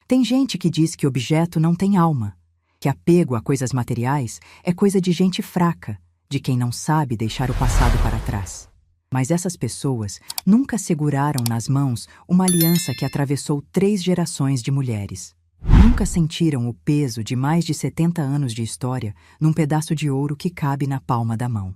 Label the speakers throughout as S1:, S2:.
S1: Tem gente que diz que objeto não tem alma, que apego a coisas materiais é coisa de gente fraca, de quem não sabe deixar o passado para trás. Mas essas pessoas nunca seguraram nas mãos uma aliança que atravessou 3 gerações de mulheres. Nunca sentiram o peso de mais de 70 anos de história num pedaço de ouro que cabe na palma da mão.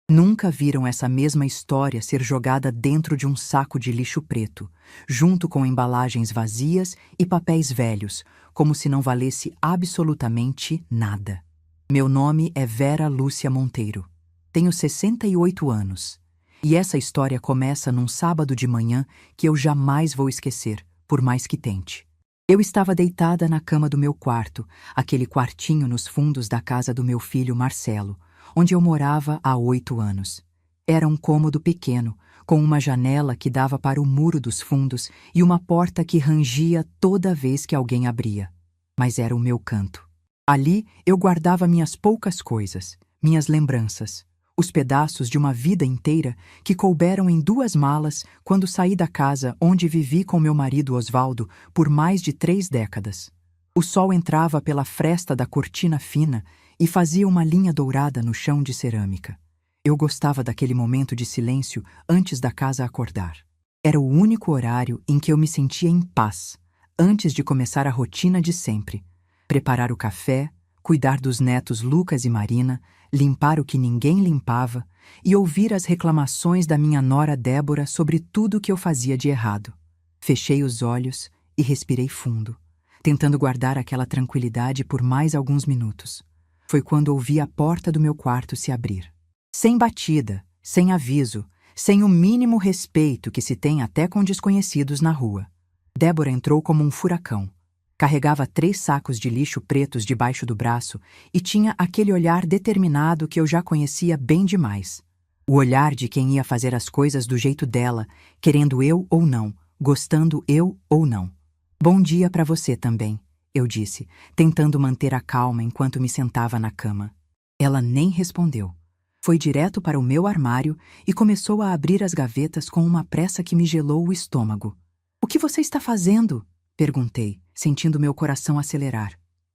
S1: Nunca viram essa mesma história ser jogada dentro de um saco de lixo preto, junto com embalagens vazias e papéis velhos, como se não valesse absolutamente nada. Meu nome é Vera Lúcia Monteiro. Tenho 68 anos. E essa história começa num sábado de manhã que eu jamais vou esquecer, por mais que tente. Eu estava deitada na cama do meu quarto, aquele quartinho nos fundos da casa do meu filho Marcelo, onde eu morava há 8 anos. Era um cômodo pequeno, com uma janela que dava para o muro dos fundos e uma porta que rangia toda vez que alguém abria. Mas era o meu canto. Ali eu guardava minhas poucas coisas, minhas lembranças, os pedaços de uma vida inteira que couberam em 2 malas quando saí da casa onde vivi com meu marido Osvaldo por mais de 3 décadas. O sol entrava pela fresta da cortina fina e fazia uma linha dourada no chão de cerâmica. Eu gostava daquele momento de silêncio antes da casa acordar. Era o único horário em que eu me sentia em paz, antes de começar a rotina de sempre. Preparar o café, cuidar dos netos Lucas e Marina, limpar o que ninguém limpava e ouvir as reclamações da minha nora Débora sobre tudo o que eu fazia de errado. Fechei os olhos e respirei fundo, tentando guardar aquela tranquilidade por mais alguns minutos. Foi quando ouvi a porta do meu quarto se abrir. Sem batida, sem aviso, sem o mínimo respeito que se tem até com desconhecidos na rua. Débora entrou como um furacão. Carregava 3 sacos de lixo pretos debaixo do braço e tinha aquele olhar determinado que eu já conhecia bem demais. O olhar de quem ia fazer as coisas do jeito dela, querendo eu ou não, gostando eu ou não. Bom dia para você também, eu disse, tentando manter a calma enquanto me sentava na cama. Ela nem respondeu. Foi direto para o meu armário e começou a abrir as gavetas com uma pressa que me gelou o estômago. "O que você está fazendo?" perguntei, sentindo meu coração acelerar.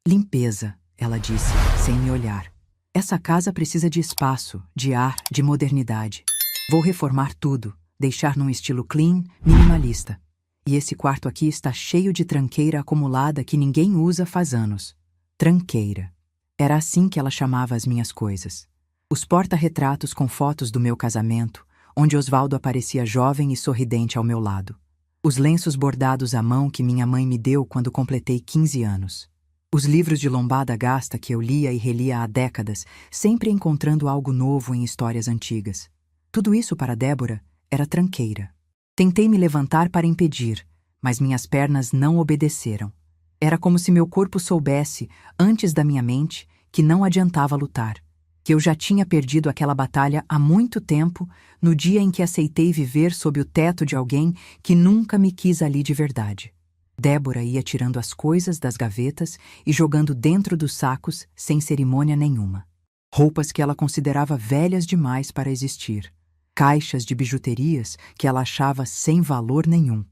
S1: "Limpeza", ela disse, sem me olhar. "Essa casa precisa de espaço, de ar, de modernidade. Vou reformar tudo, deixar num estilo clean, minimalista. E esse quarto aqui está cheio de tranqueira acumulada que ninguém usa faz anos." Tranqueira. Era assim que ela chamava as minhas coisas. Os porta-retratos com fotos do meu casamento, onde Osvaldo aparecia jovem e sorridente ao meu lado. Os lenços bordados à mão que minha mãe me deu quando completei 15 anos. Os livros de lombada gasta que eu lia e relia há décadas, sempre encontrando algo novo em histórias antigas. Tudo isso para Débora era tranqueira. Tentei me levantar para impedir, mas minhas pernas não obedeceram. Era como se meu corpo soubesse, antes da minha mente, que não adiantava lutar, que eu já tinha perdido aquela batalha há muito tempo, no dia em que aceitei viver sob o teto de alguém que nunca me quis ali de verdade. Débora ia tirando as coisas das gavetas e jogando dentro dos sacos sem cerimônia nenhuma. Roupas que ela considerava velhas demais para existir. Caixas de bijuterias que ela achava sem valor nenhum.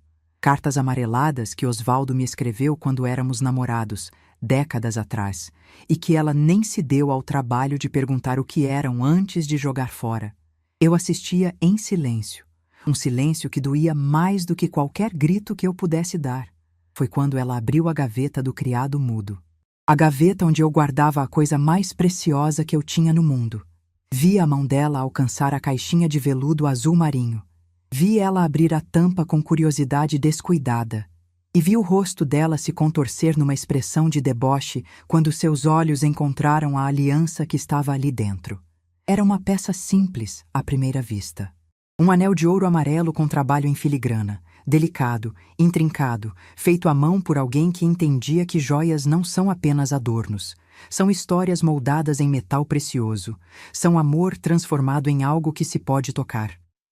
S1: Cartas amareladas que Osvaldo me escreveu quando éramos namorados, décadas atrás, e que ela nem se deu ao trabalho de perguntar o que eram antes de jogar fora. Eu assistia em silêncio, um silêncio que doía mais do que qualquer grito que eu pudesse dar. Foi quando ela abriu a gaveta do criado mudo. A gaveta onde eu guardava a coisa mais preciosa que eu tinha no mundo. Vi a mão dela alcançar a caixinha de veludo azul marinho. Vi ela abrir a tampa com curiosidade descuidada. E vi o rosto dela se contorcer numa expressão de deboche quando seus olhos encontraram a aliança que estava ali dentro. Era uma peça simples, à primeira vista. Um anel de ouro amarelo com trabalho em filigrana, delicado, intrincado, feito à mão por alguém que entendia que joias não são apenas adornos. São histórias moldadas em metal precioso. São amor transformado em algo que se pode tocar.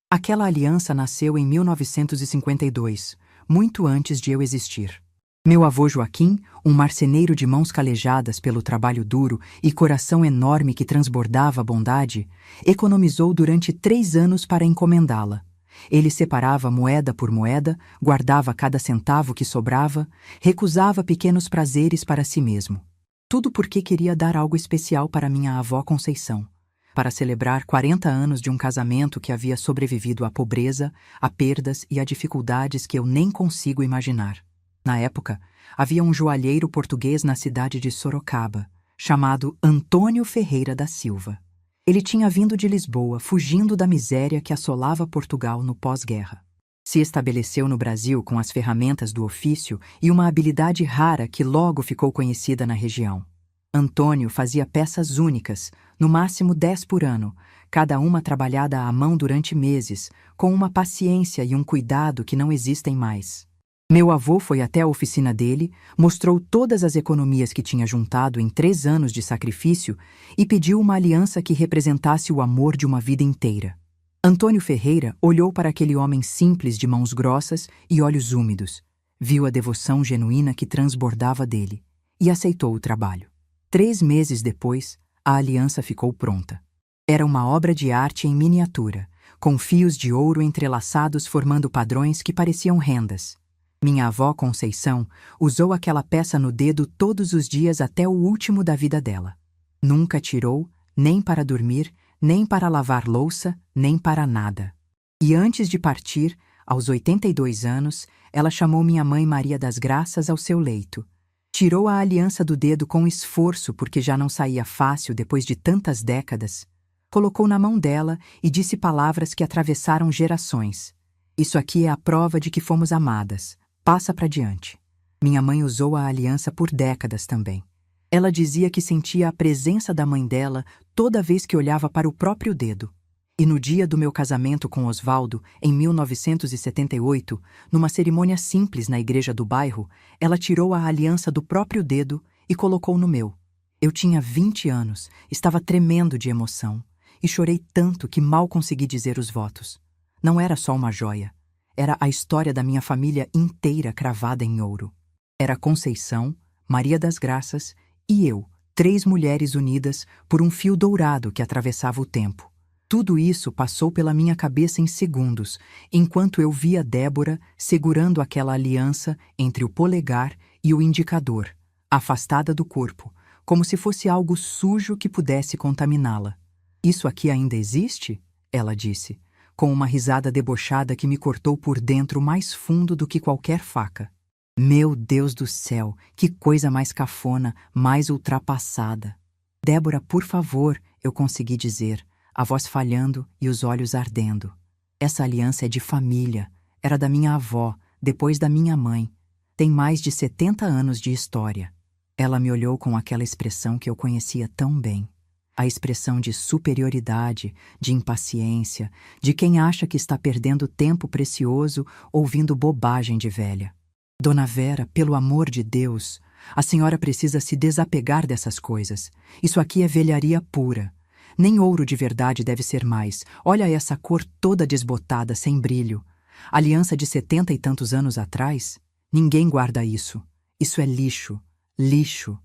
S1: Aquela aliança nasceu em 1952, muito antes de eu existir. Meu avô Joaquim, um marceneiro de mãos calejadas pelo trabalho duro e coração enorme que transbordava bondade, economizou durante 3 anos para encomendá-la. Ele separava moeda por moeda, guardava cada centavo que sobrava, recusava pequenos prazeres para si mesmo. Tudo porque queria dar algo especial para minha avó Conceição, para celebrar 40 anos de um casamento que havia sobrevivido à pobreza, a perdas e a dificuldades que eu nem consigo imaginar. Na época, havia um joalheiro português na cidade de Sorocaba, chamado Antônio Ferreira da Silva. Ele tinha vindo de Lisboa, fugindo da miséria que assolava Portugal no pós-guerra. Se estabeleceu no Brasil com as ferramentas do ofício e uma habilidade rara que logo ficou conhecida na região. Antônio fazia peças únicas, no máximo 10 por ano, cada uma trabalhada à mão durante meses, com uma paciência e um cuidado que não existem mais. Meu avô foi até a oficina dele, mostrou todas as economias que tinha juntado em 3 anos de sacrifício e pediu uma aliança que representasse o amor de uma vida inteira. Antônio Ferreira olhou para aquele homem simples de mãos grossas e olhos úmidos, viu a devoção genuína que transbordava dele e aceitou o trabalho. 3 meses depois, a aliança ficou pronta. Era uma obra de arte em miniatura, com fios de ouro entrelaçados formando padrões que pareciam rendas. Minha avó Conceição usou aquela peça no dedo todos os dias até o último da vida dela. Nunca tirou, nem para dormir, nem para lavar louça, nem para nada. E antes de partir, aos 82 anos, ela chamou minha mãe Maria das Graças ao seu leito. Tirou a aliança do dedo com esforço porque já não saía fácil depois de tantas décadas. Colocou na mão dela e disse palavras que atravessaram gerações. Isso aqui é a prova de que fomos amadas. Passa para diante. Minha mãe usou a aliança por décadas também. Ela dizia que sentia a presença da mãe dela toda vez que olhava para o próprio dedo. E no dia do meu casamento com Osvaldo, em 1978, numa cerimônia simples na igreja do bairro, ela tirou a aliança do próprio dedo e colocou no meu. Eu tinha 20 anos, estava tremendo de emoção, e chorei tanto que mal consegui dizer os votos. Não era só uma joia. Era a história da minha família inteira cravada em ouro. Era Conceição, Maria das Graças e eu, 3 mulheres unidas por um fio dourado que atravessava o tempo. Tudo isso passou pela minha cabeça em segundos, enquanto eu via Débora segurando aquela aliança entre o polegar e o indicador, afastada do corpo, como se fosse algo sujo que pudesse contaminá-la. "Isso aqui ainda existe?" ela disse, com uma risada debochada que me cortou por dentro mais fundo do que qualquer faca. Meu Deus do céu, que coisa mais cafona, mais ultrapassada. "Débora, por favor", eu consegui dizer, a voz falhando e os olhos ardendo. "Essa aliança é de família, era da minha avó, depois da minha mãe. Tem mais de 70 anos de história." Ela me olhou com aquela expressão que eu conhecia tão bem. A expressão de superioridade, de impaciência, de quem acha que está perdendo tempo precioso ouvindo bobagem de velha. "Dona Vera, pelo amor de Deus, a senhora precisa se desapegar dessas coisas. Isso aqui é velharia pura. Nem ouro de verdade deve ser mais. Olha essa cor toda desbotada, sem brilho. Aliança de 70 e tantos anos atrás? Ninguém guarda isso. Isso é lixo, lixo."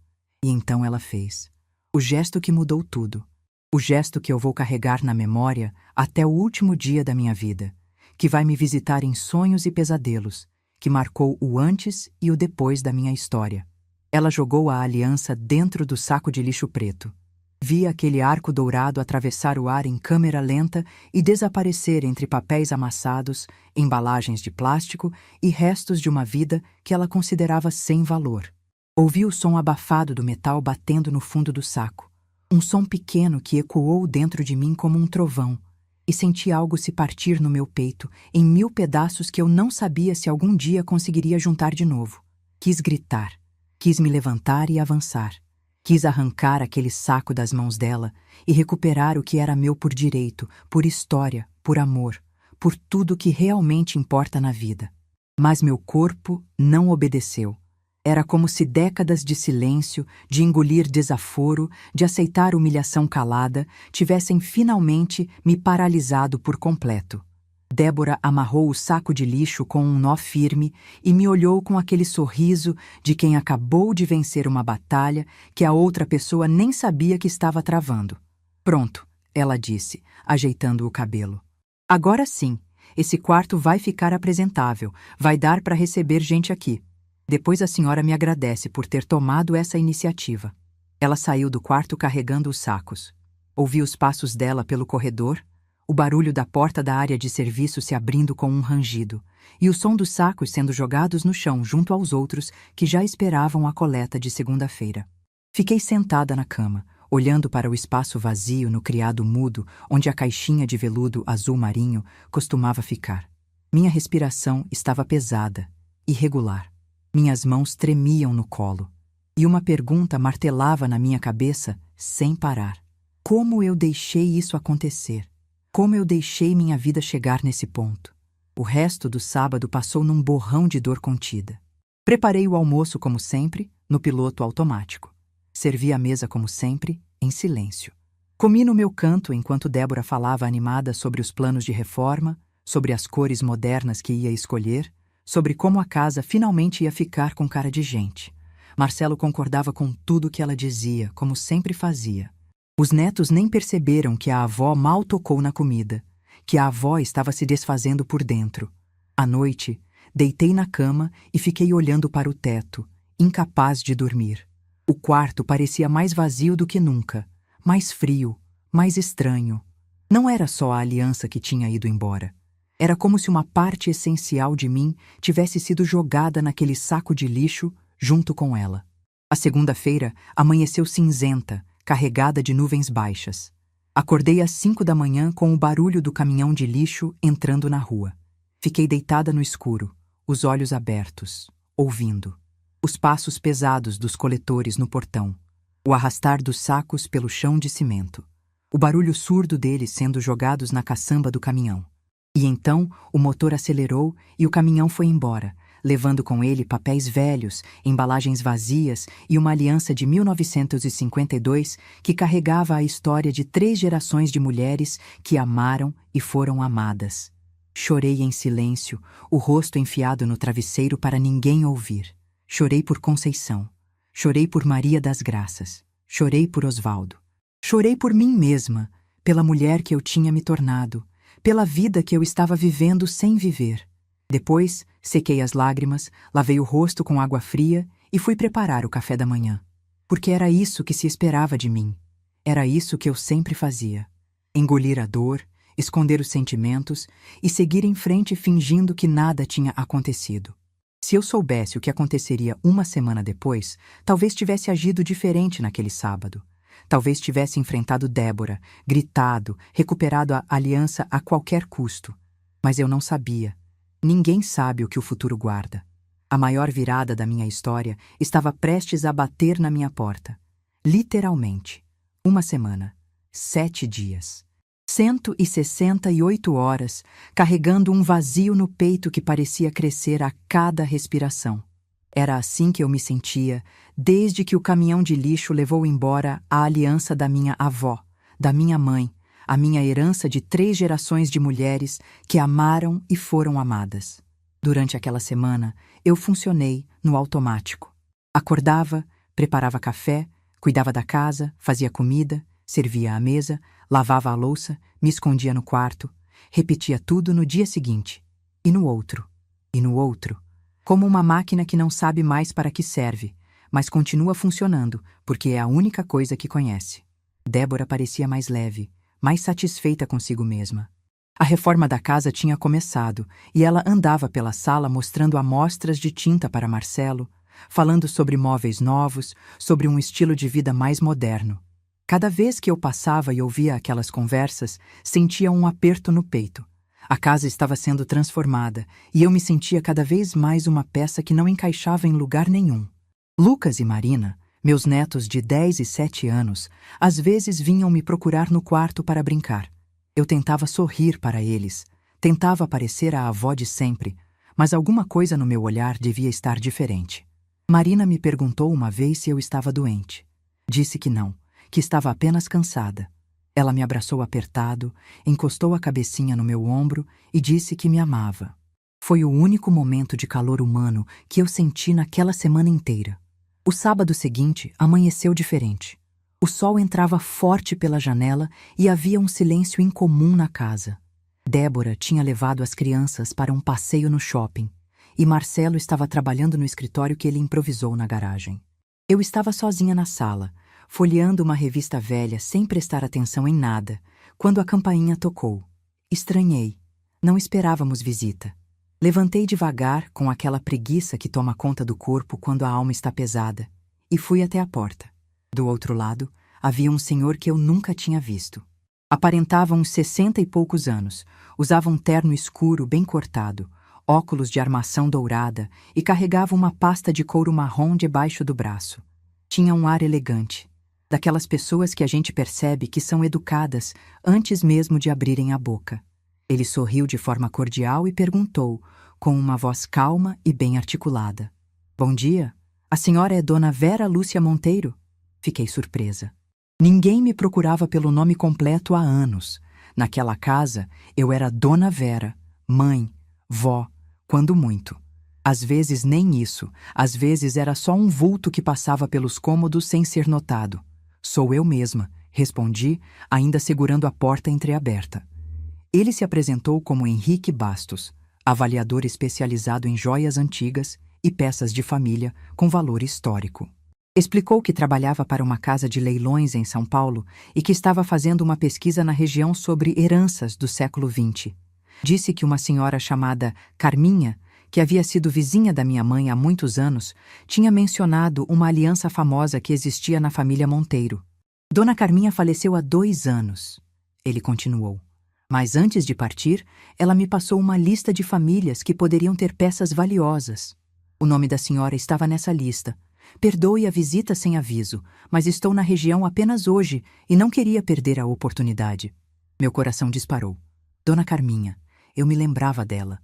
S1: E então ela fez. O gesto que mudou tudo. O gesto que eu vou carregar na memória até o último dia da minha vida, que vai me visitar em sonhos e pesadelos, que marcou o antes e o depois da minha história. Ela jogou a aliança dentro do saco de lixo preto. Vi aquele arco dourado atravessar o ar em câmera lenta e desaparecer entre papéis amassados, embalagens de plástico e restos de uma vida que ela considerava sem valor. Ouvi o som abafado do metal batendo no fundo do saco. Um som pequeno que ecoou dentro de mim como um trovão, e senti algo se partir no meu peito, em 1000 pedaços que eu não sabia se algum dia conseguiria juntar de novo. Quis gritar, quis me levantar e avançar. Quis arrancar aquele saco das mãos dela e recuperar o que era meu por direito, por história, por amor, por tudo que realmente importa na vida. Mas meu corpo não obedeceu. Era como se décadas de silêncio, de engolir desaforo, de aceitar humilhação calada, tivessem finalmente me paralisado por completo. Débora amarrou o saco de lixo com um nó firme e me olhou com aquele sorriso de quem acabou de vencer uma batalha que a outra pessoa nem sabia que estava travando. "Pronto", ela disse, ajeitando o cabelo. "Agora sim, Esse quarto vai ficar apresentável, vai dar para receber gente aqui. Depois a senhora me agradece por ter tomado essa iniciativa. Ela saiu do quarto carregando os sacos. Ouvi os passos dela pelo corredor, o barulho da porta da área de serviço se abrindo com um rangido, e o som dos sacos sendo jogados no chão junto aos outros que já esperavam a coleta de segunda-feira. Fiquei sentada na cama, olhando para o espaço vazio no criado mudo onde a caixinha de veludo azul marinho costumava ficar. Minha respiração estava pesada, irregular. Minhas mãos tremiam no colo. E uma pergunta martelava na minha cabeça sem parar. Como eu deixei isso acontecer? Como eu deixei minha vida chegar nesse ponto? O resto do sábado passou num borrão de dor contida. Preparei o almoço como sempre, no piloto automático. Servi a mesa como sempre, em silêncio. Comi no meu canto enquanto Débora falava animada sobre os planos de reforma, sobre as cores modernas que ia escolher, sobre como a casa finalmente ia ficar com cara de gente. Marcelo concordava com tudo que ela dizia, como sempre fazia. Os netos nem perceberam que a avó mal tocou na comida, que a avó estava se desfazendo por dentro. À noite, deitei na cama e fiquei olhando para o teto, incapaz de dormir. O quarto parecia mais vazio do que nunca, mais frio, mais estranho. Não era só a aliança que tinha ido embora. Era como se uma parte essencial de mim tivesse sido jogada naquele saco de lixo junto com ela. A segunda-feira amanheceu cinzenta, carregada de nuvens baixas. Acordei às 5 da manhã com o barulho do caminhão de lixo entrando na rua. Fiquei deitada no escuro, os olhos abertos, ouvindo. Os passos pesados dos coletores no portão. O arrastar dos sacos pelo chão de cimento. O barulho surdo deles sendo jogados na caçamba do caminhão. E então o motor acelerou e o caminhão foi embora, levando com ele papéis velhos, embalagens vazias e uma aliança de 1952 que carregava a história de 3 gerações de mulheres que amaram e foram amadas. Chorei em silêncio, o rosto enfiado no travesseiro para ninguém ouvir. Chorei por Conceição. Chorei por Maria das Graças. Chorei por Osvaldo. Chorei por mim mesma, pela mulher que eu tinha me tornado, pela vida que eu estava vivendo sem viver. Depois, sequei as lágrimas, lavei o rosto com água fria e fui preparar o café da manhã. Porque era isso que se esperava de mim. Era isso que eu sempre fazia. Engolir a dor, esconder os sentimentos e seguir em frente fingindo que nada tinha acontecido. Se eu soubesse o que aconteceria uma semana depois, talvez tivesse agido diferente naquele sábado. Talvez tivesse enfrentado Débora, gritado, recuperado a aliança a qualquer custo. Mas eu não sabia. Ninguém sabe o que o futuro guarda. A maior virada da minha história estava prestes a bater na minha porta. Literalmente. 1 semana. 7 dias. 168 horas, carregando um vazio no peito que parecia crescer a cada respiração. Era assim que eu me sentia, desde que o caminhão de lixo levou embora a aliança da minha avó, da minha mãe, a minha herança de 3 gerações de mulheres que amaram e foram amadas. Durante aquela semana, eu funcionei no automático. Acordava, preparava café, cuidava da casa, fazia comida, servia à mesa, lavava a louça, me escondia no quarto, repetia tudo no dia seguinte, e no outro, e no outro, como uma máquina que não sabe mais para que serve, mas continua funcionando, porque é a única coisa que conhece. Débora parecia mais leve, mais satisfeita consigo mesma. A reforma da casa tinha começado, e ela andava pela sala mostrando amostras de tinta para Marcelo, falando sobre móveis novos, sobre um estilo de vida mais moderno. Cada vez que eu passava e ouvia aquelas conversas, sentia um aperto no peito. A casa estava sendo transformada e eu me sentia cada vez mais uma peça que não encaixava em lugar nenhum. Lucas e Marina, meus netos de 10 e 7 anos, às vezes vinham me procurar no quarto para brincar. Eu tentava sorrir para eles, tentava parecer a avó de sempre, mas alguma coisa no meu olhar devia estar diferente. Marina me perguntou uma vez se eu estava doente. Disse que não, que estava apenas cansada. Ela me abraçou apertado, encostou a cabecinha no meu ombro e disse que me amava. Foi o único momento de calor humano que eu senti naquela semana inteira. O sábado seguinte amanheceu diferente. O sol entrava forte pela janela e havia um silêncio incomum na casa. Débora tinha levado as crianças para um passeio no shopping e Marcelo estava trabalhando no escritório que ele improvisou na garagem. Eu estava sozinha na sala, folheando uma revista velha sem prestar atenção em nada, quando a campainha tocou. Estranhei. Não esperávamos visita. Levantei devagar, com aquela preguiça que toma conta do corpo quando a alma está pesada, e fui até a porta. Do outro lado, havia um senhor que eu nunca tinha visto. Aparentava uns 60 e poucos anos, usava um terno escuro bem cortado, óculos de armação dourada e carregava uma pasta de couro marrom debaixo do braço. Tinha um ar elegante, daquelas pessoas que a gente percebe que são educadas antes mesmo de abrirem a boca. Ele sorriu de forma cordial e perguntou, com uma voz calma e bem articulada: "Bom dia, a senhora é Dona Vera Lúcia Monteiro?" Fiquei surpresa. Ninguém me procurava pelo nome completo há anos. Naquela casa, eu era Dona Vera, mãe, vó, quando muito. Às vezes nem isso, às vezes era só um vulto que passava pelos cômodos sem ser notado. "Sou eu mesma", respondi, ainda segurando a porta entreaberta. Ele se apresentou como Henrique Bastos, avaliador especializado em joias antigas e peças de família com valor histórico. Explicou que trabalhava para uma casa de leilões em São Paulo e que estava fazendo uma pesquisa na região sobre heranças do século XX. Disse que uma senhora chamada Carminha, que havia sido vizinha da minha mãe há muitos anos, tinha mencionado uma aliança famosa que existia na família Monteiro. "Dona Carminha faleceu há 2 anos", ele continuou. "Mas antes de partir, ela me passou uma lista de famílias que poderiam ter peças valiosas. O nome da senhora estava nessa lista. Perdoe a visita sem aviso, mas estou na região apenas hoje e não queria perder a oportunidade." Meu coração disparou. Dona Carminha, eu me lembrava dela.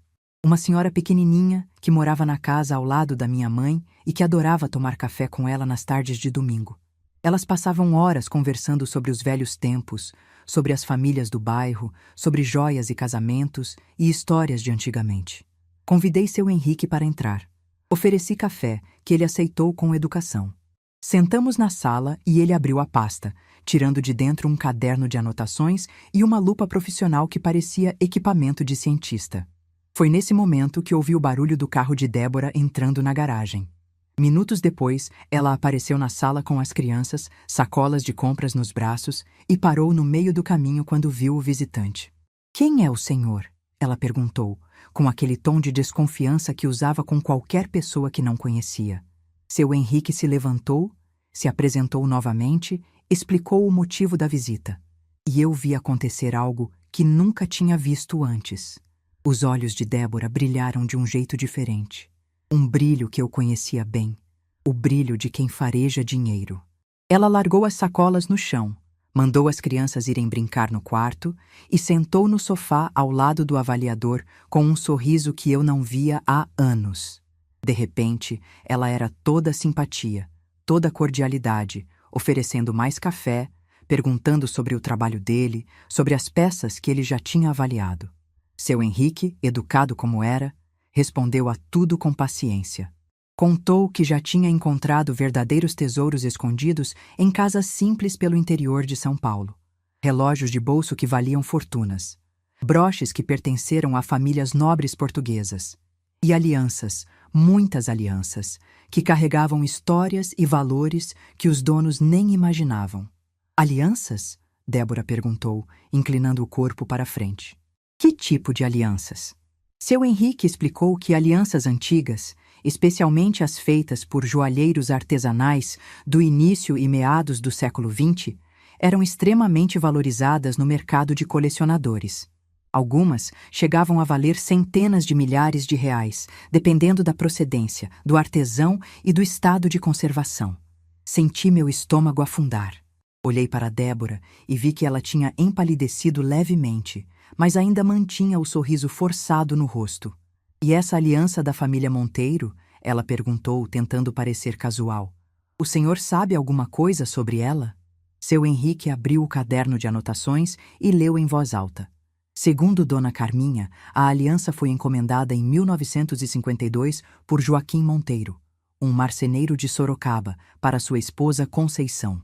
S1: Uma senhora pequenininha que morava na casa ao lado da minha mãe e que adorava tomar café com ela nas tardes de domingo. Elas passavam horas conversando sobre os velhos tempos, sobre as famílias do bairro, sobre joias e casamentos e histórias de antigamente. Convidei seu Henrique para entrar. Ofereci café, que ele aceitou com educação. Sentamos na sala e ele abriu a pasta, tirando de dentro um caderno de anotações e uma lupa profissional que parecia equipamento de cientista. Foi nesse momento que ouvi o barulho do carro de Débora entrando na garagem. Minutos depois, ela apareceu na sala com as crianças, sacolas de compras nos braços, e parou no meio do caminho quando viu o visitante. "Quem é o senhor?" ela perguntou, com aquele tom de desconfiança que usava com qualquer pessoa que não conhecia. Seu Henrique se levantou, se apresentou novamente, explicou o motivo da visita. E eu vi acontecer algo que nunca tinha visto antes. Os olhos de Débora brilharam de um jeito diferente. Um brilho que eu conhecia bem. O brilho de quem fareja dinheiro. Ela largou as sacolas no chão, mandou as crianças irem brincar no quarto e sentou no sofá ao lado do avaliador com um sorriso que eu não via há anos. De repente, ela era toda simpatia, toda cordialidade, oferecendo mais café, perguntando sobre o trabalho dele, sobre as peças que ele já tinha avaliado. Seu Henrique, educado como era, respondeu a tudo com paciência. Contou que já tinha encontrado verdadeiros tesouros escondidos em casas simples pelo interior de São Paulo. Relógios de bolso que valiam fortunas. Broches que pertenceram a famílias nobres portuguesas. E alianças, muitas alianças, que carregavam histórias e valores que os donos nem imaginavam. "Alianças?" Débora perguntou, inclinando o corpo para a frente. "Que tipo de alianças?" Seu Henrique explicou que alianças antigas, especialmente as feitas por joalheiros artesanais do início e meados do século XX, eram extremamente valorizadas no mercado de colecionadores. Algumas chegavam a valer centenas de milhares de reais, dependendo da procedência, do artesão e do estado de conservação. Senti meu estômago afundar. Olhei para Débora e vi que ela tinha empalidecido levemente, mas ainda mantinha o sorriso forçado no rosto. "E essa aliança da família Monteiro?" ela perguntou, tentando parecer casual. "O senhor sabe alguma coisa sobre ela?" Seu Henrique abriu o caderno de anotações e leu em voz alta. Segundo Dona Carminha, a aliança foi encomendada em 1952 por Joaquim Monteiro, um marceneiro de Sorocaba, para sua esposa Conceição.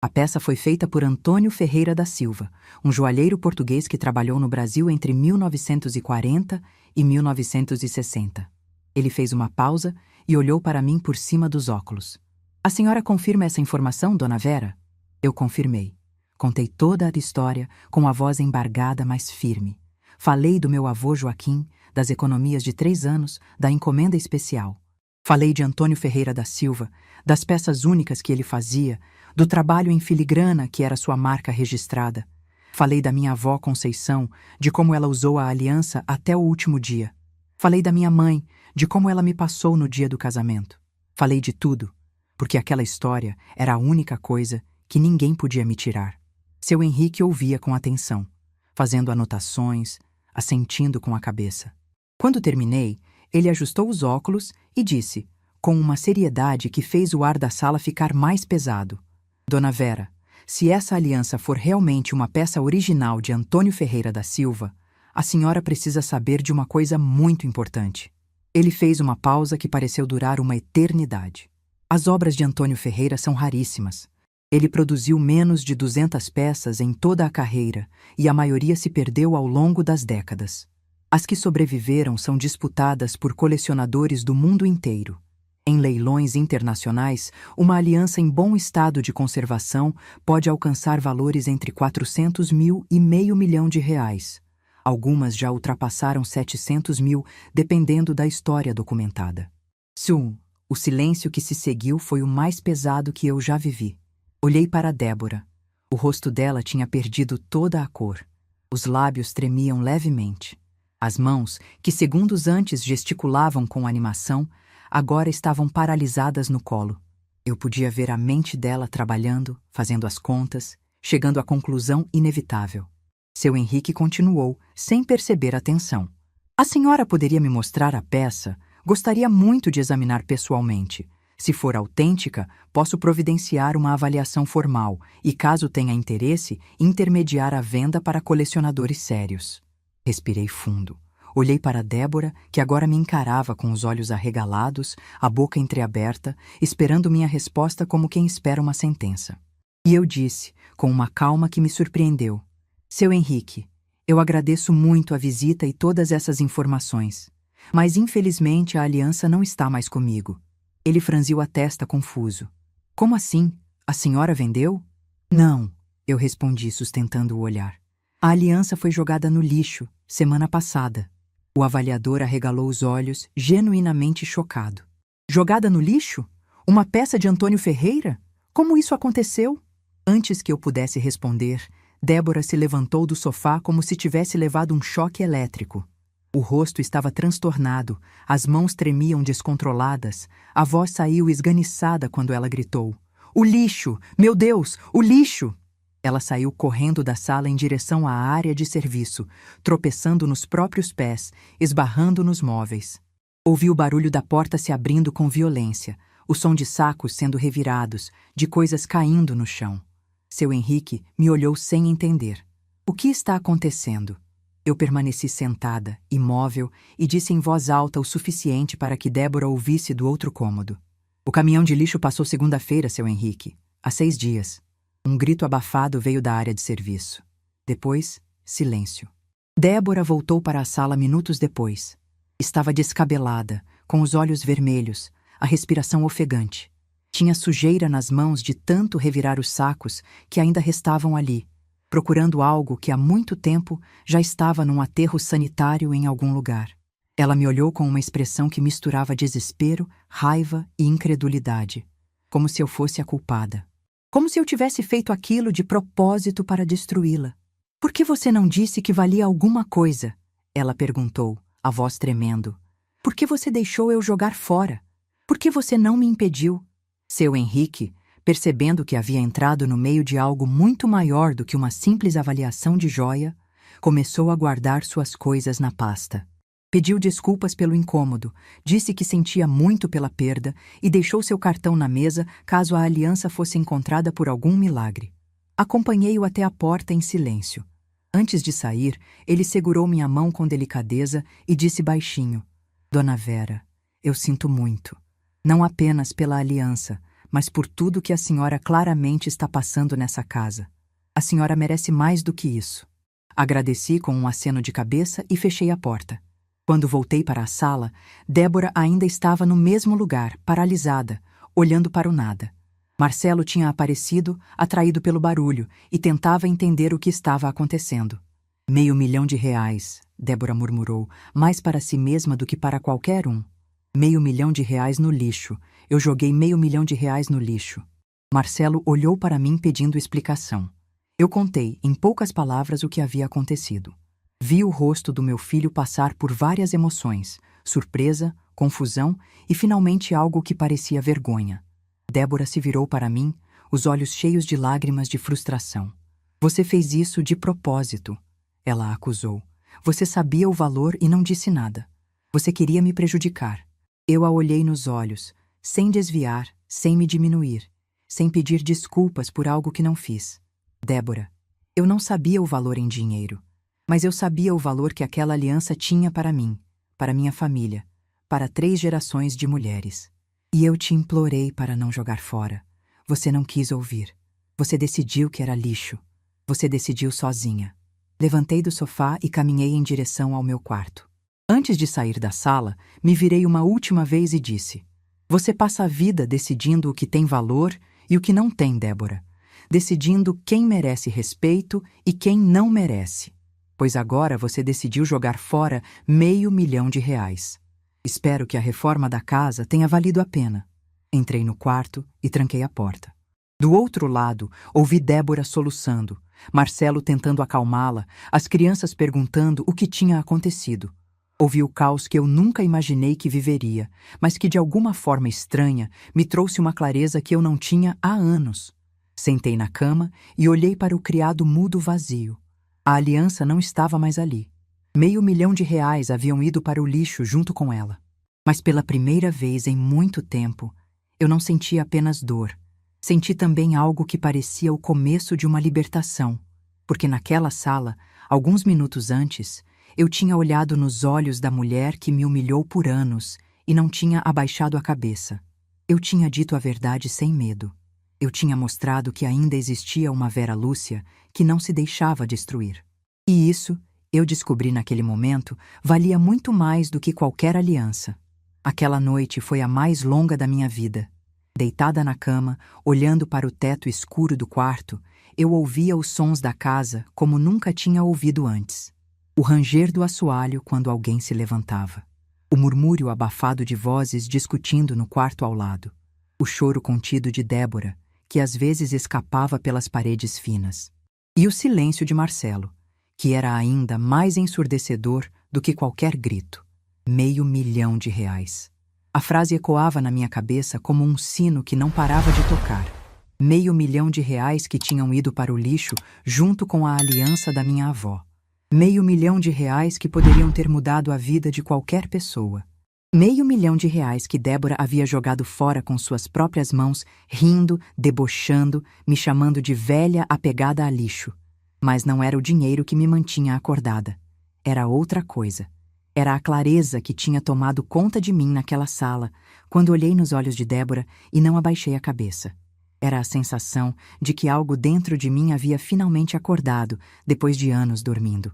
S1: A peça foi feita por Antônio Ferreira da Silva, um joalheiro português que trabalhou no Brasil entre 1940 e 1960. Ele fez uma pausa e olhou para mim por cima dos óculos. A senhora confirma essa informação, dona Vera? Eu confirmei. Contei toda a história com a voz embargada, mas firme. Falei do meu avô Joaquim, das economias de 3 anos, da encomenda especial. Falei de Antônio Ferreira da Silva, das peças únicas que ele fazia, do trabalho em filigrana que era sua marca registrada. Falei da minha avó Conceição, de como ela usou a aliança até o último dia. Falei da minha mãe, de como ela me passou no dia do casamento. Falei de tudo, porque aquela história era a única coisa que ninguém podia me tirar. Seu Henrique ouvia com atenção, fazendo anotações, assentindo com a cabeça. Quando terminei, ele ajustou os óculos e disse, com uma seriedade que fez o ar da sala ficar mais pesado: Dona Vera, se essa aliança for realmente uma peça original de Antônio Ferreira da Silva, a senhora precisa saber de uma coisa muito importante. Ele fez uma pausa que pareceu durar uma eternidade. As obras de Antônio Ferreira são raríssimas. Ele produziu menos de 200 peças em toda a carreira e a maioria se perdeu ao longo das décadas. As que sobreviveram são disputadas por colecionadores do mundo inteiro. Em leilões internacionais, uma aliança em bom estado de conservação pode alcançar valores entre 400 mil e R$500 mil. Algumas já ultrapassaram 700 mil, dependendo da história documentada. O silêncio que se seguiu foi o mais pesado que eu já vivi. Olhei para Débora. O rosto dela tinha perdido toda a cor. Os lábios tremiam levemente. As mãos, que segundos antes gesticulavam com animação, agora estavam paralisadas no colo. Eu podia ver a mente dela trabalhando, fazendo as contas, chegando à conclusão inevitável. Seu Henrique continuou, sem perceber a tensão. A senhora poderia me mostrar a peça? Gostaria muito de examinar pessoalmente. Se for autêntica, posso providenciar uma avaliação formal e, caso tenha interesse, intermediar a venda para colecionadores sérios. Respirei fundo. Olhei para Débora, que agora me encarava com os olhos arregalados, a boca entreaberta, esperando minha resposta como quem espera uma sentença. E eu disse, com uma calma que me surpreendeu: Seu Henrique, eu agradeço muito a visita e todas essas informações, mas infelizmente a aliança não está mais comigo. Ele franziu a testa confuso. Como assim? A senhora vendeu? Não, eu respondi sustentando o olhar. A aliança foi jogada no lixo, semana passada. O avaliador arregalou os olhos, genuinamente chocado. Jogada no lixo? Uma peça de Antônio Ferreira? Como isso aconteceu? Antes que eu pudesse responder, Débora se levantou do sofá como se tivesse levado um choque elétrico. O rosto estava transtornado, as mãos tremiam descontroladas, a voz saiu esganiçada quando ela gritou: O lixo! Meu Deus, o lixo! Ela saiu correndo da sala em direção à área de serviço, tropeçando nos próprios pés, esbarrando nos móveis. Ouvi o barulho da porta se abrindo com violência, o som de sacos sendo revirados, de coisas caindo no chão. Seu Henrique me olhou sem entender. O que está acontecendo? Eu permaneci sentada, imóvel, e disse em voz alta o suficiente para que Débora ouvisse do outro cômodo: O caminhão de lixo passou segunda-feira, seu Henrique. Há 6 dias. Um grito abafado veio da área de serviço. Depois, silêncio. Débora voltou para a sala minutos depois. Estava descabelada, com os olhos vermelhos, a respiração ofegante. Tinha sujeira nas mãos de tanto revirar os sacos que ainda restavam ali, procurando algo que há muito tempo já estava num aterro sanitário em algum lugar. Ela me olhou com uma expressão que misturava desespero, raiva e incredulidade, como se eu fosse a culpada. Como se eu tivesse feito aquilo de propósito para destruí-la. Por que você não disse que valia alguma coisa? Ela perguntou, a voz tremendo. Por que você deixou eu jogar fora? Por que você não me impediu? Seu Henrique, percebendo que havia entrado no meio de algo muito maior do que uma simples avaliação de joia, começou a guardar suas coisas na pasta. Pediu desculpas pelo incômodo, disse que sentia muito pela perda e deixou seu cartão na mesa caso a aliança fosse encontrada por algum milagre. Acompanhei-o até a porta em silêncio. Antes de sair, ele segurou minha mão com delicadeza e disse baixinho: Dona Vera, eu sinto muito. Não apenas pela aliança, mas por tudo que a senhora claramente está passando nessa casa. A senhora merece mais do que isso. Agradeci com um aceno de cabeça e fechei a porta. Quando voltei para a sala, Débora ainda estava no mesmo lugar, paralisada, olhando para o nada. Marcelo tinha aparecido, atraído pelo barulho, e tentava entender o que estava acontecendo. R$ 500.000, Débora murmurou, mais para si mesma do que para qualquer um. R$ 500.000 no lixo. Eu joguei R$ 500.000 no lixo. Marcelo olhou para mim pedindo explicação. Eu contei, em poucas palavras, o que havia acontecido. Vi o rosto do meu filho passar por várias emoções, surpresa, confusão e finalmente algo que parecia vergonha. Débora se virou para mim, os olhos cheios de lágrimas de frustração. Você fez isso de propósito, ela acusou. Você sabia o valor e não disse nada. Você queria me prejudicar. Eu a olhei nos olhos, sem desviar, sem me diminuir, sem pedir desculpas por algo que não fiz. Débora, eu não sabia o valor em dinheiro, mas eu sabia o valor que aquela aliança tinha para mim, para minha família, para 3 gerações de mulheres. E eu te implorei para não jogar fora. Você não quis ouvir. Você decidiu que era lixo. Você decidiu sozinha. Levantei do sofá e caminhei em direção ao meu quarto. Antes de sair da sala, me virei uma última vez e disse: Você passa a vida decidindo o que tem valor e o que não tem, Débora. Decidindo quem merece respeito e quem não merece. Pois agora você decidiu jogar fora R$ 500.000. Espero que a reforma da casa tenha valido a pena. Entrei no quarto e tranquei a porta. Do outro lado, ouvi Débora soluçando, Marcelo tentando acalmá-la, as crianças perguntando o que tinha acontecido. Ouvi o caos que eu nunca imaginei que viveria, mas que de alguma forma estranha me trouxe uma clareza que eu não tinha há anos. Sentei na cama e olhei para o criado mudo vazio. A aliança não estava mais ali. R$ 500.000 haviam ido para o lixo junto com ela. Mas pela primeira vez em muito tempo, eu não senti apenas dor. Senti também algo que parecia o começo de uma libertação, porque naquela sala, alguns minutos antes, eu tinha olhado nos olhos da mulher que me humilhou por anos e não tinha abaixado a cabeça. Eu tinha dito a verdade sem medo. Eu tinha mostrado que ainda existia uma Vera Lúcia que não se deixava destruir. E isso, eu descobri naquele momento, valia muito mais do que qualquer aliança. Aquela noite foi a mais longa da minha vida. Deitada na cama, olhando para o teto escuro do quarto, eu ouvia os sons da casa como nunca tinha ouvido antes. O ranger do assoalho quando alguém se levantava. O murmúrio abafado de vozes discutindo no quarto ao lado. O choro contido de Débora, que às vezes escapava pelas paredes finas. E o silêncio de Marcelo, que era ainda mais ensurdecedor do que qualquer grito. R$ 500.000. A frase ecoava na minha cabeça como um sino que não parava de tocar. R$ 500.000 que tinham ido para o lixo junto com a aliança da minha avó. R$ 500.000 que poderiam ter mudado a vida de qualquer pessoa. R$ 500.000 que Débora havia jogado fora com suas próprias mãos, rindo, debochando, me chamando de velha apegada a lixo. Mas não era o dinheiro que me mantinha acordada. Era outra coisa. Era a clareza que tinha tomado conta de mim naquela sala, quando olhei nos olhos de Débora e não abaixei a cabeça. Era a sensação de que algo dentro de mim havia finalmente acordado, depois de anos dormindo.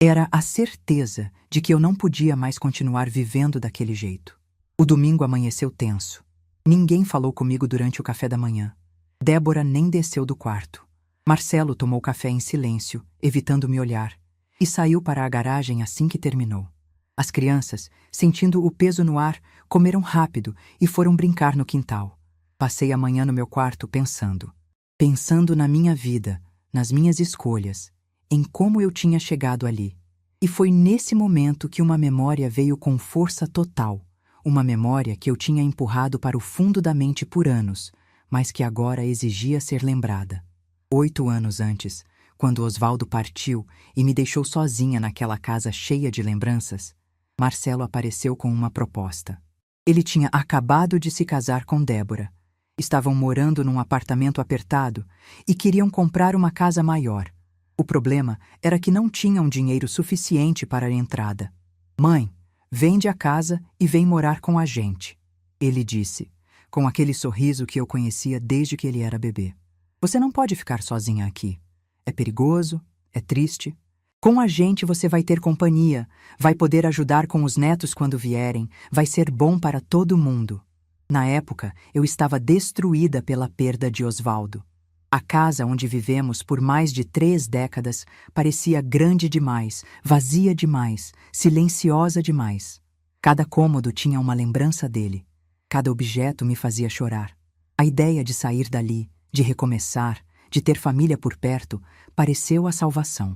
S1: Era a certeza de que eu não podia mais continuar vivendo daquele jeito. O domingo amanheceu tenso. Ninguém falou comigo durante o café da manhã. Débora nem desceu do quarto. Marcelo tomou café em silêncio, evitando me olhar, e saiu para a garagem assim que terminou. As crianças, sentindo o peso no ar, comeram rápido e foram brincar no quintal. Passei a manhã no meu quarto pensando na minha vida, nas minhas escolhas, em como eu tinha chegado ali. E foi nesse momento que uma memória veio com força total, uma memória que eu tinha empurrado para o fundo da mente por anos, mas que agora exigia ser lembrada. 8 anos antes, quando Osvaldo partiu e me deixou sozinha naquela casa cheia de lembranças, Marcelo apareceu com uma proposta. Ele tinha acabado de se casar com Débora. Estavam morando num apartamento apertado e queriam comprar uma casa maior. O problema era que não tinham dinheiro suficiente para a entrada. "Mãe, vende a casa e vem morar com a gente", ele disse, com aquele sorriso que eu conhecia desde que ele era bebê. Você não pode ficar sozinha aqui. É perigoso, é triste. Com a gente você vai ter companhia, vai poder ajudar com os netos quando vierem, vai ser bom para todo mundo. Na época, eu estava destruída pela perda de Osvaldo. A casa onde vivemos por mais de 3 décadas parecia grande demais, vazia demais, silenciosa demais. Cada cômodo tinha uma lembrança dele. Cada objeto me fazia chorar. A ideia de sair dali, de recomeçar, de ter família por perto, pareceu a salvação.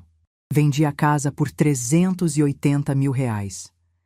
S1: Vendi a casa por R$380 mil.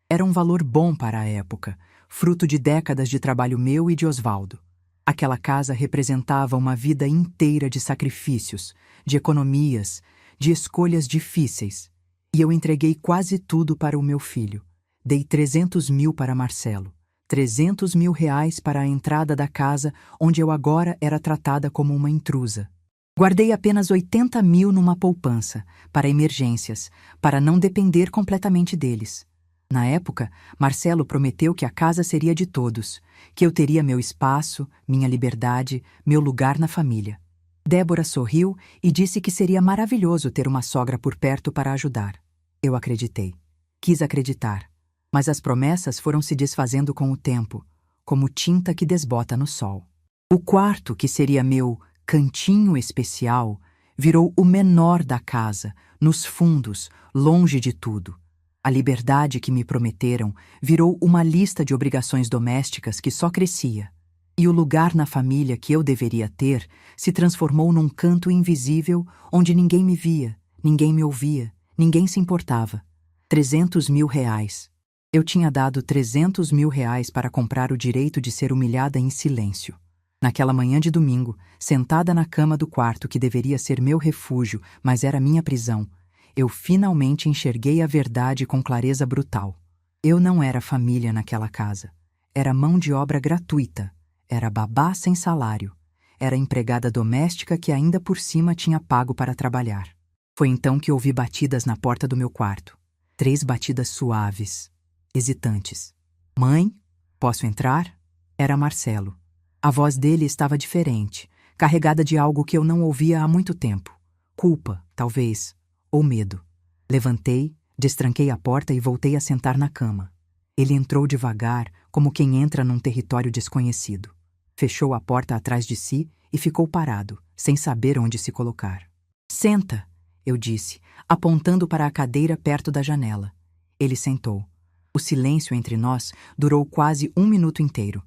S1: Era um valor bom para a época, fruto de décadas de trabalho meu e de Osvaldo. Aquela casa representava uma vida inteira de sacrifícios, de economias, de escolhas difíceis. E eu entreguei quase tudo para o meu filho. Dei 300 mil para Marcelo, 300 mil reais para a entrada da casa onde eu agora era tratada como uma intrusa. Guardei apenas 80 mil numa poupança, para emergências, para não depender completamente deles. Na época, Marcelo prometeu que a casa seria de todos, que eu teria meu espaço, minha liberdade, meu lugar na família. Débora sorriu e disse que seria maravilhoso ter uma sogra por perto para ajudar. Eu acreditei. Quis acreditar. Mas as promessas foram se desfazendo com o tempo, como tinta que desbota no sol. O quarto, que seria meu cantinho especial, virou o menor da casa, nos fundos, longe de tudo. A liberdade que me prometeram virou uma lista de obrigações domésticas que só crescia. E o lugar na família que eu deveria ter se transformou num canto invisível onde ninguém me via, ninguém me ouvia, ninguém se importava. 300 mil reais. Eu tinha dado 300 mil reais para comprar o direito de ser humilhada em silêncio. Naquela manhã de domingo, sentada na cama do quarto que deveria ser meu refúgio, mas era minha prisão, eu finalmente enxerguei a verdade com clareza brutal. Eu não era família naquela casa. Era mão de obra gratuita. Era babá sem salário. Era empregada doméstica que ainda por cima tinha pago para trabalhar. Foi então que ouvi batidas na porta do meu quarto. 3 batidas suaves, hesitantes. Mãe, posso entrar? Era Marcelo. A voz dele estava diferente, carregada de algo que eu não ouvia há muito tempo. Culpa, talvez, ou medo. Levantei, destranquei a porta e voltei a sentar na cama. Ele entrou devagar, como quem entra num território desconhecido. Fechou a porta atrás de si e ficou parado, sem saber onde se colocar. Senta, eu disse, apontando para a cadeira perto da janela. Ele sentou. O silêncio entre nós durou quase 1 minuto inteiro.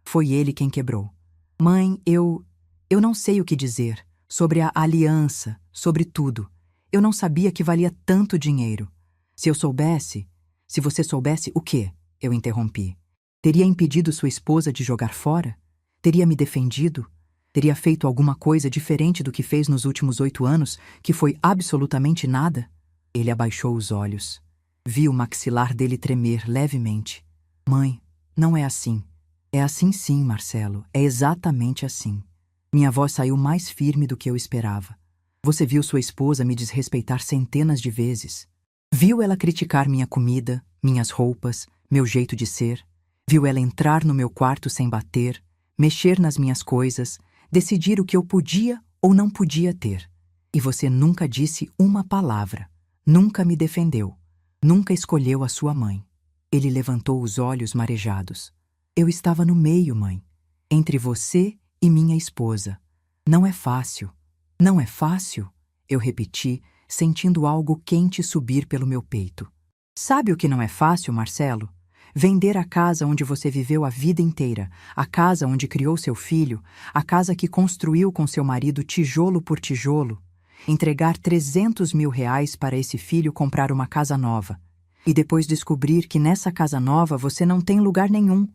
S1: Foi ele quem quebrou. Mãe, eu não sei o que dizer. Sobre a aliança, sobre tudo. Eu não sabia que valia tanto dinheiro. Se você soubesse o quê? Eu interrompi. Teria impedido sua esposa de jogar fora? Teria me defendido? Teria feito alguma coisa diferente do que fez nos últimos 8 anos, que foi absolutamente nada? Ele abaixou os olhos. Vi o maxilar dele tremer levemente. Mãe, não é assim. É assim sim, Marcelo. É exatamente assim. Minha voz saiu mais firme do que eu esperava. Você viu sua esposa me desrespeitar centenas de vezes. Viu ela criticar minha comida, minhas roupas, meu jeito de ser. Viu ela entrar no meu quarto sem bater, mexer nas minhas coisas, decidir o que eu podia ou não podia ter. E você nunca disse uma palavra, nunca me defendeu, nunca escolheu a sua mãe. Ele levantou os olhos marejados. Eu estava no meio, mãe, entre você e minha esposa. Não é fácil. Não é fácil? Eu repeti, sentindo algo quente subir pelo meu peito. Sabe o que não é fácil, Marcelo? Vender a casa onde você viveu a vida inteira, a casa onde criou seu filho, a casa que construiu com seu marido tijolo por tijolo, entregar 300 mil reais para esse filho comprar uma casa nova, e depois descobrir que nessa casa nova você não tem lugar nenhum.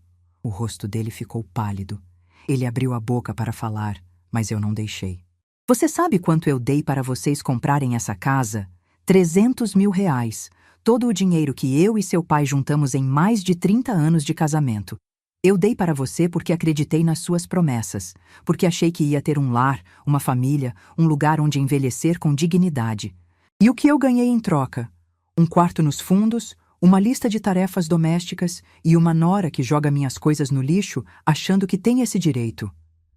S1: O rosto dele ficou pálido. Ele abriu a boca para falar, mas eu não deixei. Você sabe quanto eu dei para vocês comprarem essa casa? 300 mil reais. Todo o dinheiro que eu e seu pai juntamos em mais de 30 anos de casamento. Eu dei para você porque acreditei nas suas promessas, porque achei que ia ter um lar, uma família, um lugar onde envelhecer com dignidade. E o que eu ganhei em troca? Um quarto nos fundos, Uma lista de tarefas domésticas e uma nora que joga minhas coisas no lixo achando que tem esse direito.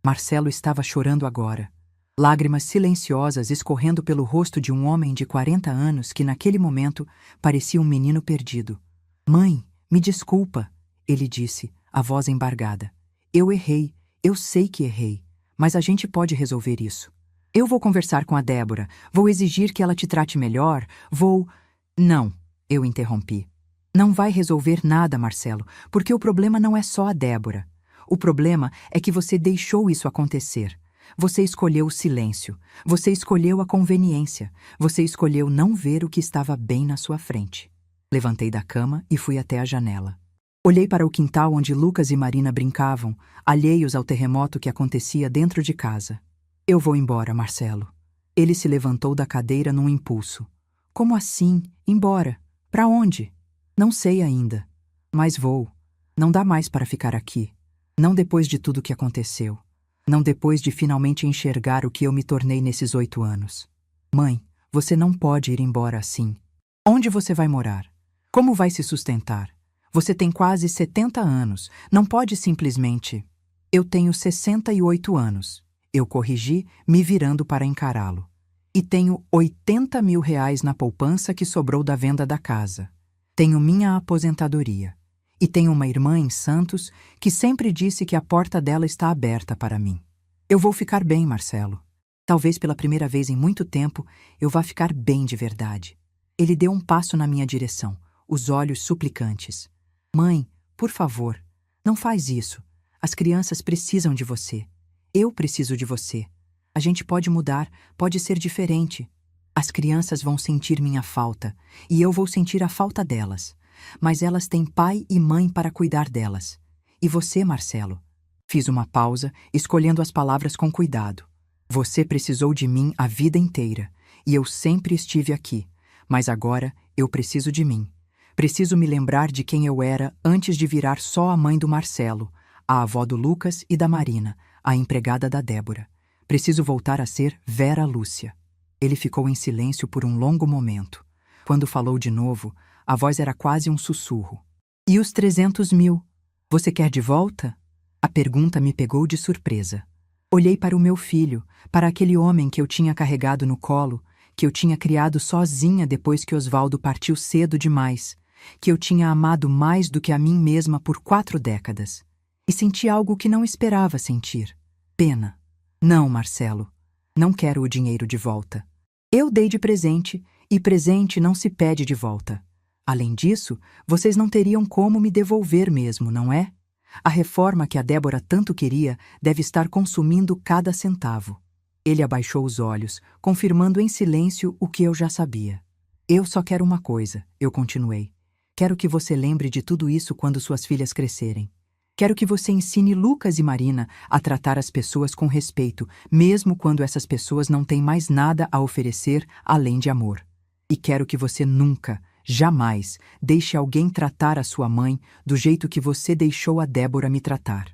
S1: Marcelo estava chorando agora. Lágrimas silenciosas escorrendo pelo rosto de um homem de 40 anos que naquele momento parecia um menino perdido. Mãe, me desculpa, ele disse, a voz embargada. Eu errei, eu sei que errei, mas a gente pode resolver isso. Eu vou conversar com a Débora, vou exigir que ela te trate melhor, vou... Não, eu interrompi. Não vai resolver nada, Marcelo, porque o problema não é só a Débora. O problema é que você deixou isso acontecer. Você escolheu o silêncio, você escolheu a conveniência, você escolheu não ver o que estava bem na sua frente. Levantei da cama e fui até a janela. Olhei para o quintal onde Lucas e Marina brincavam, alheios ao terremoto que acontecia dentro de casa. Eu vou embora, Marcelo. Ele se levantou da cadeira num impulso. Como assim? Embora? Para onde? Não sei ainda. Mas vou. Não dá mais para ficar aqui. Não depois de tudo que aconteceu. Não depois de finalmente enxergar o que eu me tornei nesses 8 anos. Mãe, você não pode ir embora assim. Onde você vai morar? Como vai se sustentar? Você tem quase 70 anos. Não pode simplesmente... Eu tenho 68 anos. Eu corrigi, me virando para encará-lo. E tenho 80 mil reais na poupança que sobrou da venda da casa. Tenho minha aposentadoria. E tenho uma irmã em Santos que sempre disse que a porta dela está aberta para mim. Eu vou ficar bem, Marcelo. Talvez pela primeira vez em muito tempo eu vá ficar bem de verdade. Ele deu um passo na minha direção, os olhos suplicantes. Mãe, por favor, não faz isso. As crianças precisam de você. Eu preciso de você. A gente pode mudar, pode ser diferente. As crianças vão sentir minha falta, e eu vou sentir a falta delas. Mas elas têm pai e mãe para cuidar delas. E você, Marcelo? Fiz uma pausa, escolhendo as palavras com cuidado. Você precisou de mim a vida inteira, e eu sempre estive aqui. Mas agora eu preciso de mim. Preciso me lembrar de quem eu era antes de virar só a mãe do Marcelo, a avó do Lucas e da Marina, a empregada da Débora. Preciso voltar a ser Vera Lúcia. Ele ficou em silêncio por um longo momento. Quando falou de novo, a voz era quase um sussurro. E os 300 mil? Você quer de volta? A pergunta me pegou de surpresa. Olhei para o meu filho, para aquele homem que eu tinha carregado no colo, que eu tinha criado sozinha depois que Osvaldo partiu cedo demais, que eu tinha amado mais do que a mim mesma por 4 décadas. E senti algo que não esperava sentir. Pena. Não, Marcelo. Não quero o dinheiro de volta. Eu dei de presente, e presente não se pede de volta. Além disso, vocês não teriam como me devolver mesmo, não é? A reforma que a Débora tanto queria deve estar consumindo cada centavo. Ele abaixou os olhos, confirmando em silêncio o que eu já sabia. Eu só quero uma coisa, eu continuei. Quero que você lembre de tudo isso quando suas filhas crescerem. Quero que você ensine Lucas e Marina a tratar as pessoas com respeito, mesmo quando essas pessoas não têm mais nada a oferecer além de amor. E quero que você nunca, jamais, deixe alguém tratar a sua mãe do jeito que você deixou a Débora me tratar.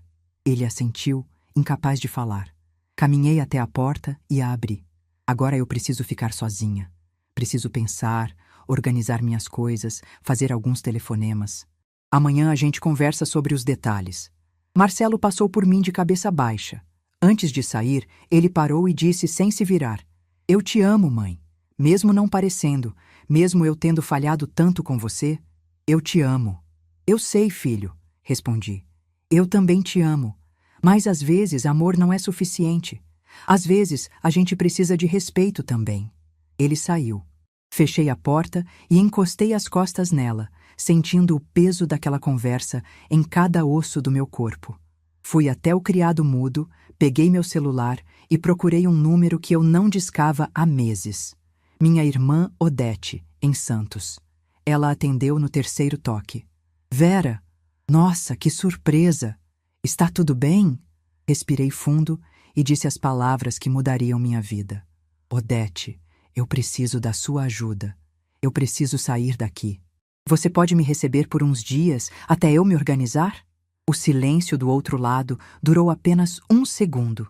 S1: Ele assentiu, incapaz de falar. Caminhei até a porta e a abri. Agora eu preciso ficar sozinha. Preciso pensar, organizar minhas coisas, fazer alguns telefonemas. Amanhã a gente conversa sobre os detalhes. Marcelo passou por mim de cabeça baixa. Antes de sair, ele parou e disse sem se virar. Eu te amo, mãe. Mesmo não parecendo, mesmo eu tendo falhado tanto com você, eu te amo. Eu sei, filho, respondi. Eu também te amo. Mas às vezes amor não é suficiente. Às vezes a gente precisa de respeito também. Ele saiu. Fechei a porta e encostei as costas nela, sentindo o peso daquela conversa em cada osso do meu corpo. Fui até o criado mudo, peguei meu celular e procurei um número que eu não discava há meses. Minha irmã Odete, em Santos. Ela atendeu no 3º toque. Vera! Nossa, que surpresa! Está tudo bem? Respirei fundo e disse as palavras que mudariam minha vida. Odete, eu preciso da sua ajuda. Eu preciso sair daqui. Você pode me receber por uns dias até eu me organizar? O silêncio do outro lado durou apenas 1 segundo.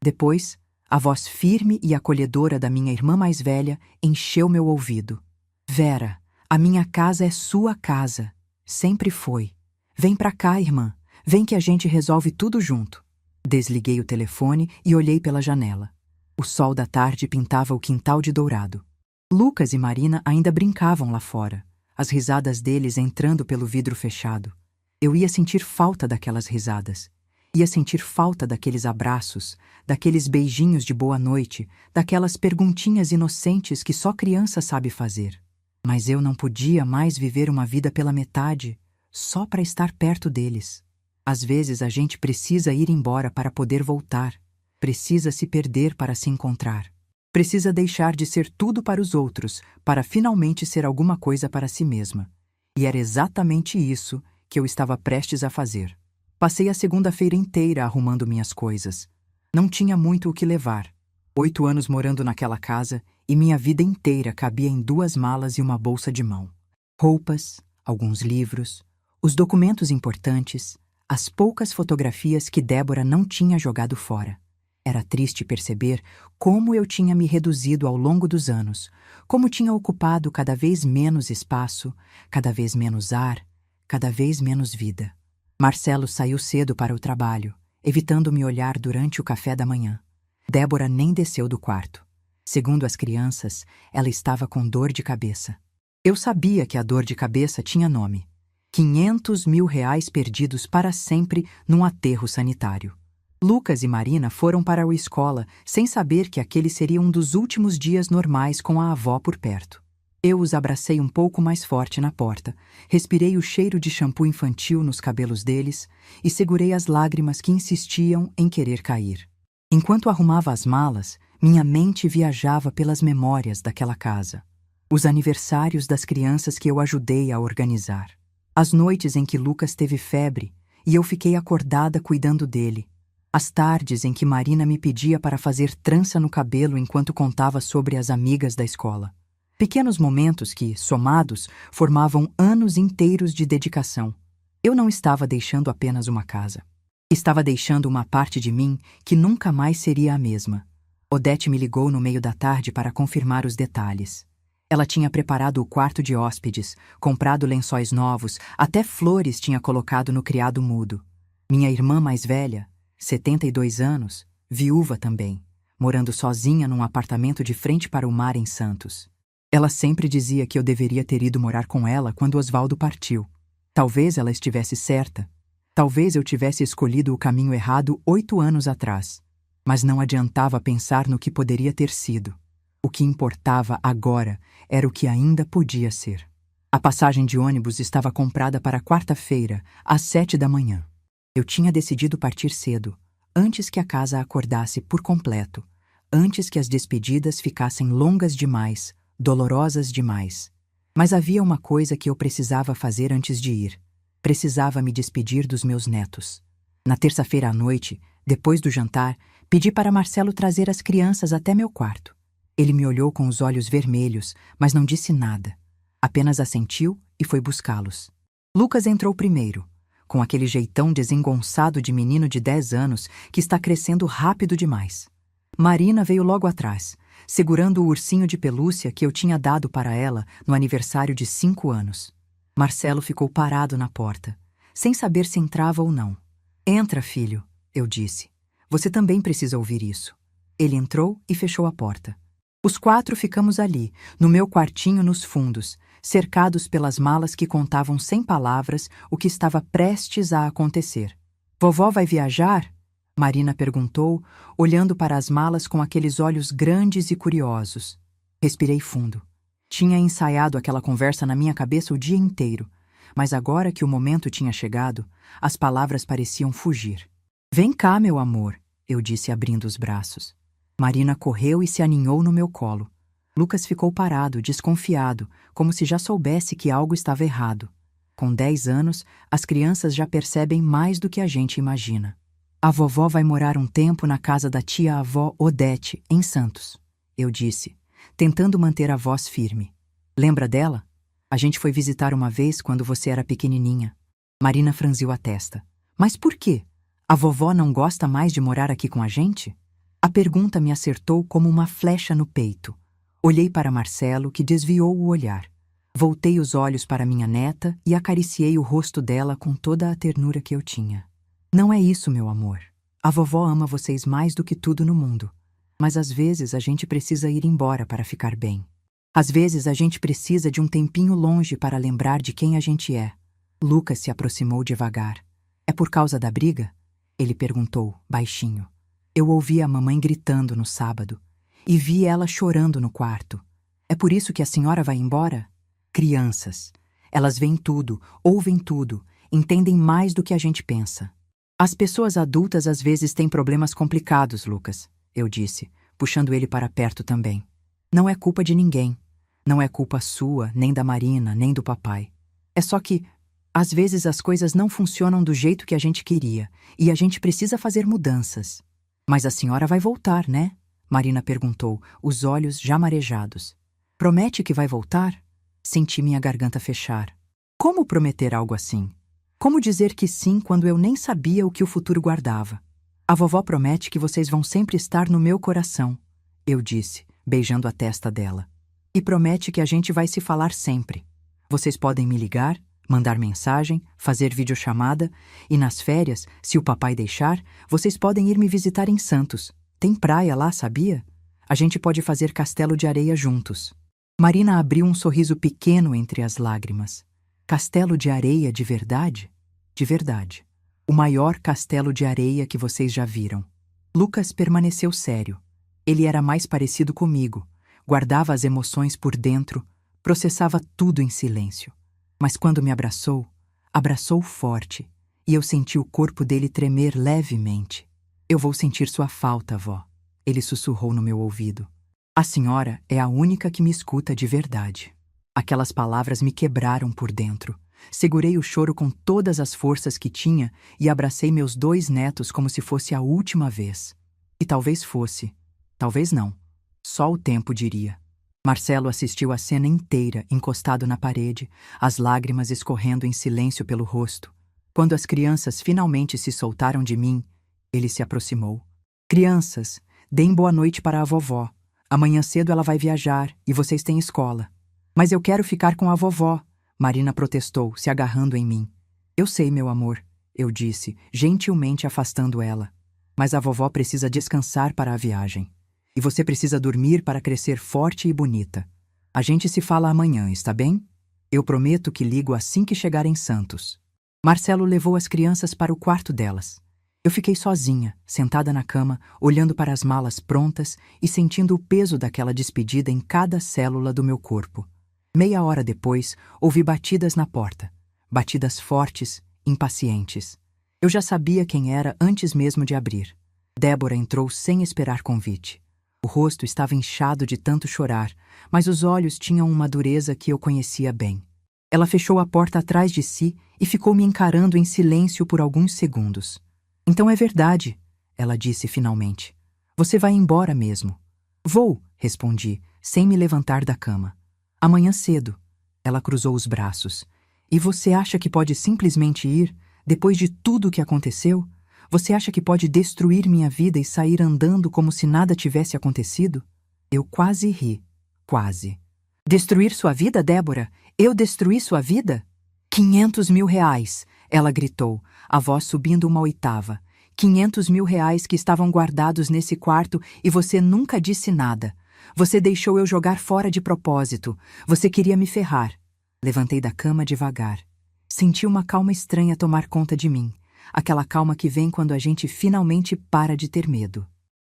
S1: Depois, a voz firme e acolhedora da minha irmã mais velha encheu meu ouvido. Vera, A minha casa é sua casa. Sempre foi. Vem pra cá, irmã. Vem que a gente resolve tudo junto. Desliguei o telefone e olhei pela janela. O sol da tarde pintava o quintal de dourado. Lucas e Marina ainda brincavam lá fora, as risadas deles entrando pelo vidro fechado. Eu ia sentir falta daquelas risadas. Ia sentir falta daqueles abraços, daqueles beijinhos de boa noite, daquelas perguntinhas inocentes que só criança sabe fazer. Mas eu não podia mais viver uma vida pela metade, só para estar perto deles. Às vezes a gente precisa ir embora para poder voltar. Precisa se perder para se encontrar. Precisa deixar de ser tudo para os outros, para finalmente ser alguma coisa para si mesma. E era exatamente isso que eu estava prestes a fazer. Passei a segunda-feira inteira arrumando minhas coisas. Não tinha muito o que levar. 8 anos morando naquela casa e minha vida inteira cabia em 2 malas e uma bolsa de mão. Roupas, alguns livros, os documentos importantes, as poucas fotografias que Débora não tinha jogado fora. Era triste perceber como eu tinha me reduzido ao longo dos anos, como tinha ocupado cada vez menos espaço, cada vez menos ar, cada vez menos vida. Marcelo saiu cedo para o trabalho, evitando me olhar durante o café da manhã. Débora nem desceu do quarto. Segundo as crianças, ela estava com dor de cabeça. Eu sabia que a dor de cabeça tinha nome. 500 mil reais perdidos para sempre num aterro sanitário. Lucas e Marina foram para a escola sem saber que aquele seria um dos últimos dias normais com a avó por perto. Eu os abracei um pouco mais forte na porta, respirei o cheiro de shampoo infantil nos cabelos deles e segurei as lágrimas que insistiam em querer cair. Enquanto arrumava as malas, minha mente viajava pelas memórias daquela casa. Os aniversários das crianças que eu ajudei a organizar. As noites em que Lucas teve febre e eu fiquei acordada cuidando dele. As tardes em que Marina me pedia para fazer trança no cabelo enquanto contava sobre as amigas da escola. Pequenos momentos que, somados, formavam anos inteiros de dedicação. Eu não estava deixando apenas uma casa. Estava deixando uma parte de mim que nunca mais seria a mesma. Odete me ligou no meio da tarde para confirmar os detalhes. Ela tinha preparado o quarto de hóspedes, comprado lençóis novos, até flores tinha colocado no criado mudo. Minha irmã mais velha, 72 anos, viúva também, morando sozinha num apartamento de frente para o mar em Santos. Ela sempre dizia que eu deveria ter ido morar com ela quando Osvaldo partiu. Talvez ela estivesse certa. Talvez eu tivesse escolhido o caminho errado 8 anos atrás. Mas não adiantava pensar no que poderia ter sido. O que importava agora era o que ainda podia ser. A passagem de ônibus estava comprada para quarta-feira, às 7 da manhã. Eu tinha decidido partir cedo, antes que a casa acordasse por completo, antes que as despedidas ficassem longas demais, dolorosas demais. Mas havia uma coisa que eu precisava fazer antes de ir. Precisava me despedir dos meus netos. Na terça-feira à noite, depois do jantar, pedi para Marcelo trazer as crianças até meu quarto. Ele me olhou com os olhos vermelhos, mas não disse nada. Apenas assentiu e foi buscá-los. Lucas entrou primeiro, com aquele jeitão desengonçado de menino de 10 anos que está crescendo rápido demais. Marina veio logo atrás, segurando o ursinho de pelúcia que eu tinha dado para ela no aniversário de 5 anos. Marcelo ficou parado na porta, sem saber se entrava ou não. "Entra, filho", eu disse. "Você também precisa ouvir isso." Ele entrou e fechou a porta. Os 4 ficamos ali, no meu quartinho nos fundos, cercados pelas malas que contavam sem palavras o que estava prestes a acontecer. "Vovó vai viajar?" Marina perguntou, olhando para as malas com aqueles olhos grandes e curiosos. Respirei fundo. Tinha ensaiado aquela conversa na minha cabeça o dia inteiro, mas agora que o momento tinha chegado, as palavras pareciam fugir. "Vem cá, meu amor", eu disse abrindo os braços. Marina correu e se aninhou no meu colo. Lucas ficou parado, desconfiado, como se já soubesse que algo estava errado. Com 10 anos, as crianças já percebem mais do que a gente imagina. "A vovó vai morar um tempo na casa da tia-avó Odete, em Santos", eu disse, tentando manter a voz firme. "Lembra dela? A gente foi visitar uma vez quando você era pequenininha." Marina franziu a testa. "Mas por quê? A vovó não gosta mais de morar aqui com a gente?" A pergunta me acertou como uma flecha no peito. Olhei para Marcelo, que desviou o olhar. Voltei os olhos para minha neta e acariciei o rosto dela com toda a ternura que eu tinha. Não é isso, meu amor. A vovó ama vocês mais do que tudo no mundo. Mas às vezes a gente precisa ir embora para ficar bem. Às vezes a gente precisa de um tempinho longe para lembrar de quem a gente é. Lucas se aproximou devagar. É por causa da briga? Ele perguntou, baixinho. Eu ouvi a mamãe gritando no sábado e vi ela chorando no quarto. É por isso que a senhora vai embora? Crianças. Elas veem tudo, ouvem tudo, entendem mais do que a gente pensa. As pessoas adultas às vezes têm problemas complicados, Lucas, eu disse, puxando ele para perto também. Não é culpa de ninguém. Não é culpa sua, nem da Marina, nem do papai. É só que, às vezes as coisas não funcionam do jeito que a gente queria, e a gente precisa fazer mudanças. Mas a senhora vai voltar, né? Marina perguntou, os olhos já marejados. Promete que vai voltar? Senti minha garganta fechar. Como prometer algo assim? Como dizer que sim quando eu nem sabia o que o futuro guardava? A vovó promete que vocês vão sempre estar no meu coração, eu disse, beijando a testa dela. E promete que a gente vai se falar sempre. Vocês podem me ligar, mandar mensagem, fazer videochamada, e nas férias, se o papai deixar, vocês podem ir me visitar em Santos. Tem praia lá, sabia? A gente pode fazer castelo de areia juntos. Marina abriu um sorriso pequeno entre as lágrimas. Castelo de areia de verdade? De verdade. O maior castelo de areia que vocês já viram. Lucas permaneceu sério. Ele era mais parecido comigo. Guardava as emoções por dentro, processava tudo em silêncio. Mas quando me abraçou, abraçou forte, e eu senti o corpo dele tremer levemente. Eu vou sentir sua falta, vó. Ele sussurrou no meu ouvido. A senhora é a única que me escuta de verdade. Aquelas palavras me quebraram por dentro. Segurei o choro com todas as forças que tinha e abracei meus 2 netos como se fosse a última vez. E talvez fosse. Talvez não. Só o tempo diria. Marcelo assistiu a cena inteira, encostado na parede, as lágrimas escorrendo em silêncio pelo rosto. Quando as crianças finalmente se soltaram de mim, ele se aproximou. Crianças, deem boa noite para a vovó. Amanhã cedo ela vai viajar e vocês têm escola. Mas eu quero ficar com a vovó, Marina protestou, se agarrando em mim. Eu sei, meu amor, eu disse, gentilmente afastando ela. Mas a vovó precisa descansar para a viagem. E você precisa dormir para crescer forte e bonita. A gente se fala amanhã, está bem? Eu prometo que ligo assim que chegar em Santos. Marcelo levou as crianças para o quarto delas. Eu fiquei sozinha, sentada na cama, olhando para as malas prontas e sentindo o peso daquela despedida em cada célula do meu corpo. Meia hora depois, ouvi batidas na porta. Batidas fortes, impacientes. Eu já sabia quem era antes mesmo de abrir. Débora entrou sem esperar convite. O rosto estava inchado de tanto chorar, mas os olhos tinham uma dureza que eu conhecia bem. Ela fechou a porta atrás de si e ficou me encarando em silêncio por alguns segundos. Então é verdade, ela disse finalmente. Você vai embora mesmo. Vou, respondi, sem me levantar da cama. Amanhã cedo. Ela cruzou os braços. E você acha que pode simplesmente ir, depois de tudo o que aconteceu? Você acha que pode destruir minha vida e sair andando como se nada tivesse acontecido? Eu quase ri. Quase. Destruir sua vida, Débora? Eu destruí sua vida? 500 mil reais, ela gritou, a voz subindo uma oitava. 500 mil reais que estavam guardados nesse quarto e você nunca disse nada. Você deixou eu jogar fora de propósito. Você queria me ferrar. Levantei da cama devagar. Senti uma calma estranha tomar conta de mim. Aquela calma que vem quando a gente finalmente para de ter medo.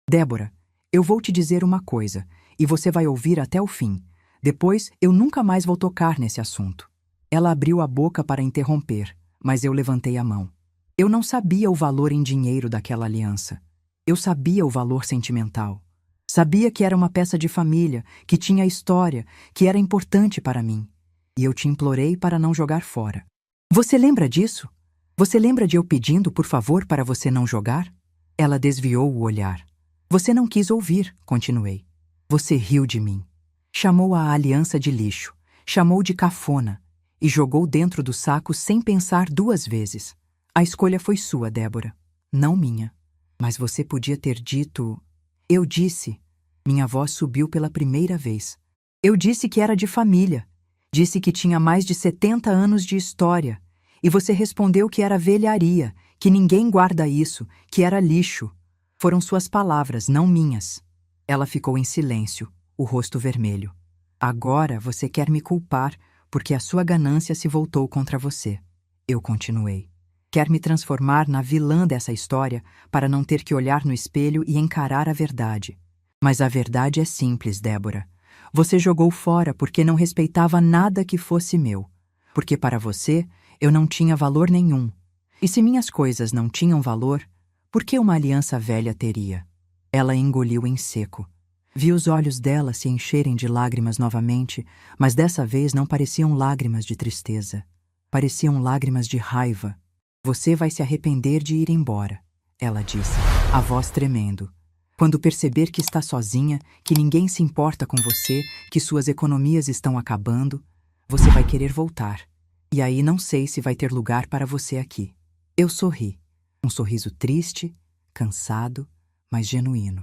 S1: Débora, eu vou te dizer uma coisa, e você vai ouvir até o fim. Depois, eu nunca mais vou tocar nesse assunto. Ela abriu a boca para interromper, mas eu levantei a mão. Eu não sabia o valor em dinheiro daquela aliança. Eu sabia o valor sentimental. Sabia que era uma peça de família, que tinha história, que era importante para mim. E eu te implorei para não jogar fora. Você lembra disso? Você lembra de eu pedindo, por favor, para você não jogar? Ela desviou o olhar. Você não quis ouvir, continuei. Você riu de mim. Chamou a aliança de lixo, chamou de cafona e jogou dentro do saco sem pensar 2 vezes. A escolha foi sua, Débora, não minha. Mas você podia ter dito... Eu disse. Minha voz subiu pela primeira vez. Eu disse que era de família Disse que tinha mais de 70 anos de história. E você respondeu que era velharia, que ninguém guarda isso, que era lixo. Foram suas palavras, não minhas. Ela ficou em silêncio, o rosto vermelho. Agora você quer me culpar, porque a sua ganância se voltou contra você. Eu continuei. Quer me transformar na vilã dessa história para não ter que olhar no espelho e encarar a verdade. Mas a verdade é simples, Débora. Você jogou fora porque não respeitava nada que fosse meu. Porque para você, eu não tinha valor nenhum. E se minhas coisas não tinham valor, por que uma aliança velha teria? Ela engoliu em seco. Vi os olhos dela se encherem de lágrimas novamente, mas dessa vez não pareciam lágrimas de tristeza. Pareciam lágrimas de raiva. Você vai se arrepender de ir embora, ela disse, a voz tremendo. Quando perceber que está sozinha, que ninguém se importa com você, que suas economias estão acabando, você vai querer voltar. E aí não sei se vai ter lugar para você aqui. Eu sorri. Um sorriso triste, cansado, mas genuíno.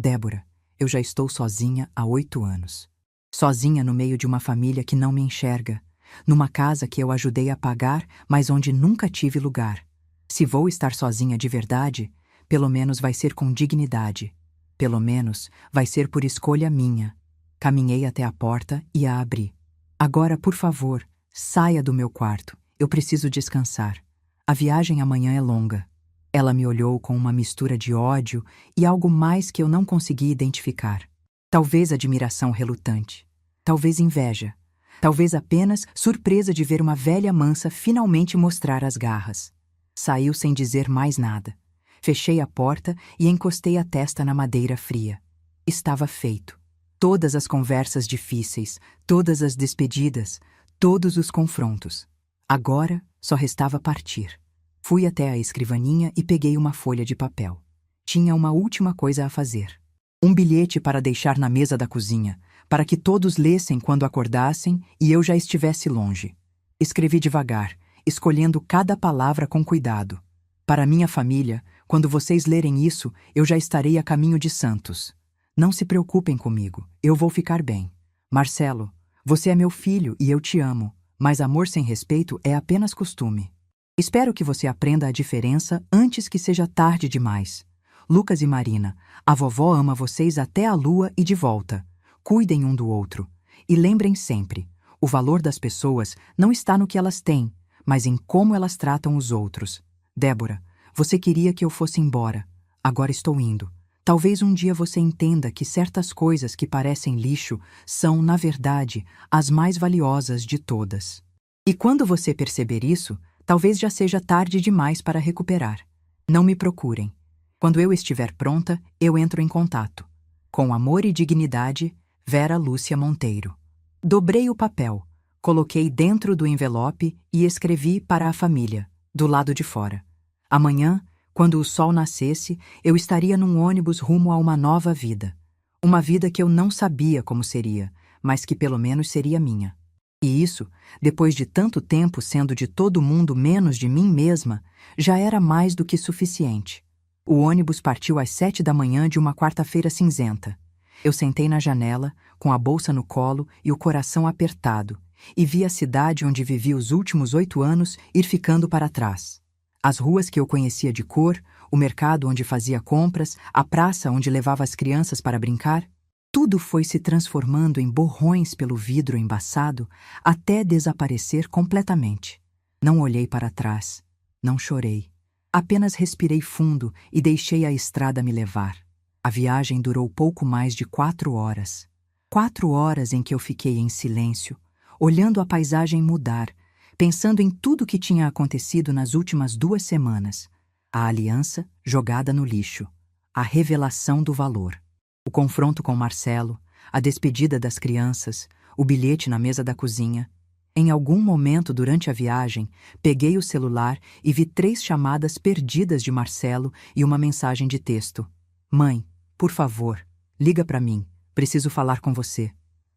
S1: Débora, eu já estou sozinha há 8 anos. Sozinha no meio de uma família que não me enxerga. Numa casa que eu ajudei a pagar, mas onde nunca tive lugar. Se vou estar sozinha de verdade, pelo menos vai ser com dignidade. Pelo menos vai ser por escolha minha. Caminhei até a porta e a abri. Agora, por favor, saia do meu quarto. Eu preciso descansar. A viagem amanhã é longa. Ela me olhou com uma mistura de ódio e algo mais que eu não consegui identificar. Talvez admiração relutante. Talvez inveja. Talvez apenas surpresa de ver uma velha mansa finalmente mostrar as garras. Saiu sem dizer mais nada. Fechei a porta e encostei a testa na madeira fria. Estava feito. Todas as conversas difíceis, todas as despedidas, todos os confrontos. Agora só restava partir. Fui até a escrivaninha e peguei uma folha de papel. Tinha uma última coisa a fazer. Um bilhete para deixar na mesa da cozinha, para que todos lessem quando acordassem e eu já estivesse longe. Escrevi devagar, escolhendo cada palavra com cuidado. Para minha família, quando vocês lerem isso, eu já estarei a caminho de Santos. Não se preocupem comigo, eu vou ficar bem. Marcelo, você é meu filho e eu te amo, mas amor sem respeito é apenas costume. Espero que você aprenda a diferença antes que seja tarde demais. Lucas e Marina, a vovó ama vocês até a lua e de volta. Cuidem um do outro. E lembrem sempre, o valor das pessoas não está no que elas têm, mas em como elas tratam os outros. Débora, você queria que eu fosse embora. Agora estou indo. Talvez um dia você entenda que certas coisas que parecem lixo são, na verdade, as mais valiosas de todas. E quando você perceber isso, talvez já seja tarde demais para recuperar. Não me procurem. Quando eu estiver pronta, eu entro em contato. Com amor e dignidade, Vera Lúcia Monteiro. Dobrei o papel, coloquei dentro do envelope e escrevi para a família, do lado de fora. Amanhã, quando o sol nascesse, eu estaria num ônibus rumo a uma nova vida. Uma vida que eu não sabia como seria, mas que pelo menos seria minha. E isso, depois de tanto tempo sendo de todo mundo menos de mim mesma, já era mais do que suficiente. O ônibus partiu às 7 da manhã de uma quarta-feira cinzenta. Eu sentei na janela, com a bolsa no colo e o coração apertado, e vi a cidade onde vivi os últimos 8 anos ir ficando para trás. As ruas que eu conhecia de cor, o mercado onde fazia compras, a praça onde levava as crianças para brincar, tudo foi se transformando em borrões pelo vidro embaçado até desaparecer completamente. Não olhei para trás, não chorei. Apenas respirei fundo e deixei a estrada me levar. A viagem durou pouco mais de 4 horas. 4 horas em que eu fiquei em silêncio, olhando a paisagem mudar, pensando em tudo que tinha acontecido nas últimas 2 semanas. A aliança jogada no lixo. A revelação do valor. O confronto com Marcelo, a despedida das crianças, o bilhete na mesa da cozinha. Em algum momento durante a viagem, peguei o celular e vi 3 chamadas perdidas de Marcelo e uma mensagem de texto. Mãe, por favor, liga para mim, preciso falar com você.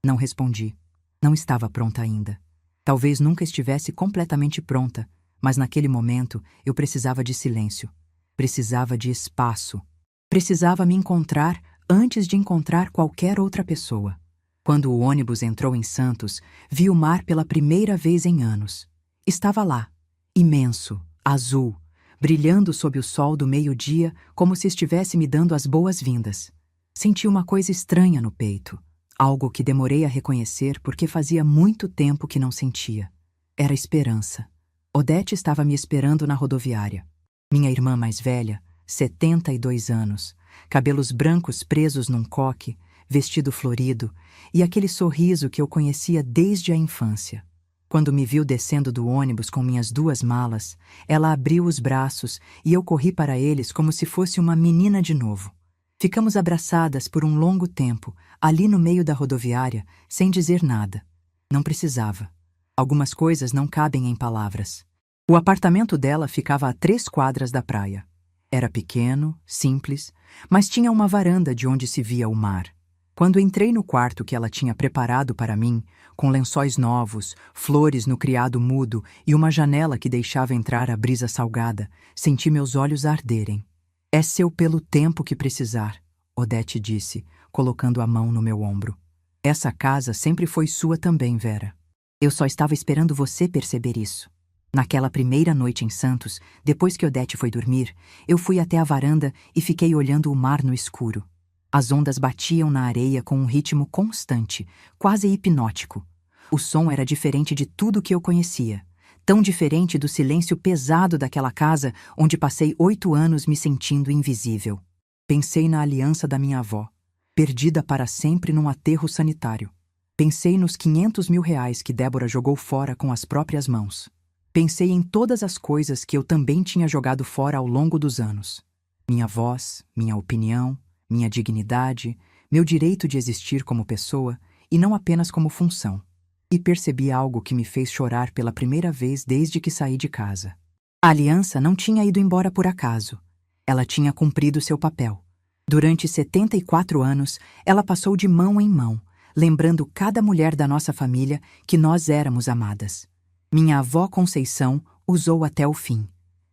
S1: Não respondi. Não estava pronta ainda. Talvez nunca estivesse completamente pronta, mas naquele momento eu precisava de silêncio. Precisava de espaço. Precisava me encontrar antes de encontrar qualquer outra pessoa. Quando o ônibus entrou em Santos, vi o mar pela primeira vez em anos. Estava lá, imenso, azul, brilhando sob o sol do meio-dia como se estivesse me dando as boas-vindas. Senti uma coisa estranha no peito, algo que demorei a reconhecer porque fazia muito tempo que não sentia. Era esperança. Odete estava me esperando na rodoviária. Minha irmã mais velha, 72 anos, cabelos brancos presos num coque, vestido florido e aquele sorriso que eu conhecia desde a infância. Quando me viu descendo do ônibus com minhas 2 malas, ela abriu os braços e eu corri para eles como se fosse uma menina de novo. Ficamos abraçadas por um longo tempo, ali no meio da rodoviária, sem dizer nada. Não precisava. Algumas coisas não cabem em palavras. O apartamento dela ficava a 3 quadras da praia. Era pequeno, simples, mas tinha uma varanda de onde se via o mar. Quando entrei no quarto que ela tinha preparado para mim, com lençóis novos, flores no criado mudo e uma janela que deixava entrar a brisa salgada, senti meus olhos arderem. "É seu pelo tempo que precisar", Odete disse, colocando a mão no meu ombro. "Essa casa sempre foi sua também, Vera. Eu só estava esperando você perceber isso." Naquela primeira noite em Santos, depois que Odete foi dormir, eu fui até a varanda e fiquei olhando o mar no escuro. As ondas batiam na areia com um ritmo constante, quase hipnótico. O som era diferente de tudo que eu conhecia, tão diferente do silêncio pesado daquela casa onde passei 8 anos me sentindo invisível. Pensei na aliança da minha avó, perdida para sempre num aterro sanitário. Pensei nos 500 mil reais que Débora jogou fora com as próprias mãos. Pensei em todas as coisas que eu também tinha jogado fora ao longo dos anos. Minha voz, minha opinião, minha dignidade, meu direito de existir como pessoa e não apenas como função. E percebi algo que me fez chorar pela primeira vez desde que saí de casa. A aliança não tinha ido embora por acaso. Ela tinha cumprido seu papel. Durante 74 anos, ela passou de mão em mão, lembrando cada mulher da nossa família que nós éramos amadas. Minha avó Conceição usou até o fim.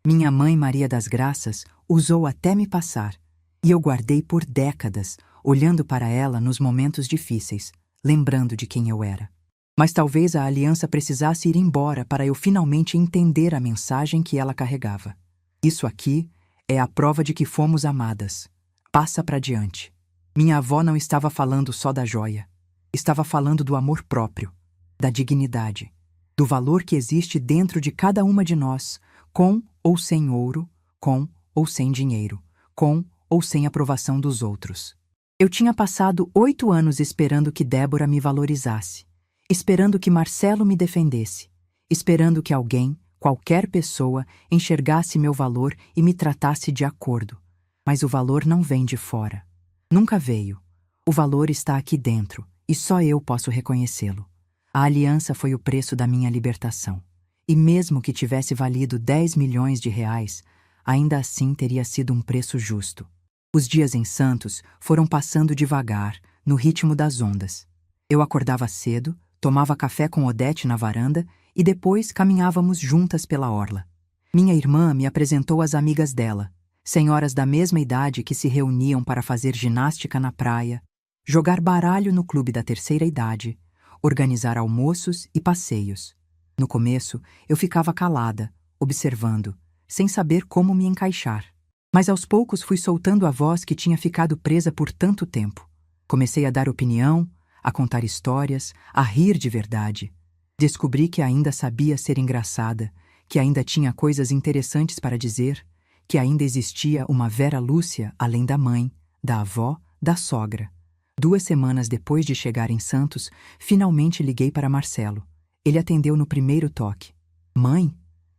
S1: Minha mãe Maria das Graças usou até me passar. E eu guardei por décadas, olhando para ela nos momentos difíceis, lembrando de quem eu era. Mas talvez a aliança precisasse ir embora para eu finalmente entender a mensagem que ela carregava. Isso aqui é a prova de que fomos amadas. Passa para diante. Minha avó não estava falando só da joia. Estava falando do amor próprio, da dignidade, do valor que existe dentro de cada uma de nós, com ou sem ouro, com ou sem dinheiro, com ou sem aprovação dos outros. Eu tinha passado 8 anos esperando que Débora me valorizasse, esperando que Marcelo me defendesse, esperando que alguém, qualquer pessoa, enxergasse meu valor e me tratasse de acordo. Mas o valor não vem de fora. Nunca veio. O valor está aqui dentro, e só eu posso reconhecê-lo. A aliança foi o preço da minha libertação. E mesmo que tivesse valido 10 milhões de reais, ainda assim teria sido um preço justo. Os dias em Santos foram passando devagar, no ritmo das ondas. Eu acordava cedo, tomava café com Odete na varanda e depois caminhávamos juntas pela orla. Minha irmã me apresentou às amigas dela, senhoras da mesma idade que se reuniam para fazer ginástica na praia, jogar baralho no clube da terceira idade, organizar almoços e passeios. No começo, eu ficava calada, observando, sem saber como me encaixar. Mas aos poucos fui soltando a voz que tinha ficado presa por tanto tempo. Comecei a dar opinião, a contar histórias, a rir de verdade. Descobri que ainda sabia ser engraçada, que ainda tinha coisas interessantes para dizer, que ainda existia uma Vera Lúcia além da mãe, da avó, da sogra. 2 semanas depois de chegar em Santos, finalmente liguei para Marcelo. Ele atendeu no primeiro toque. "Mãe?"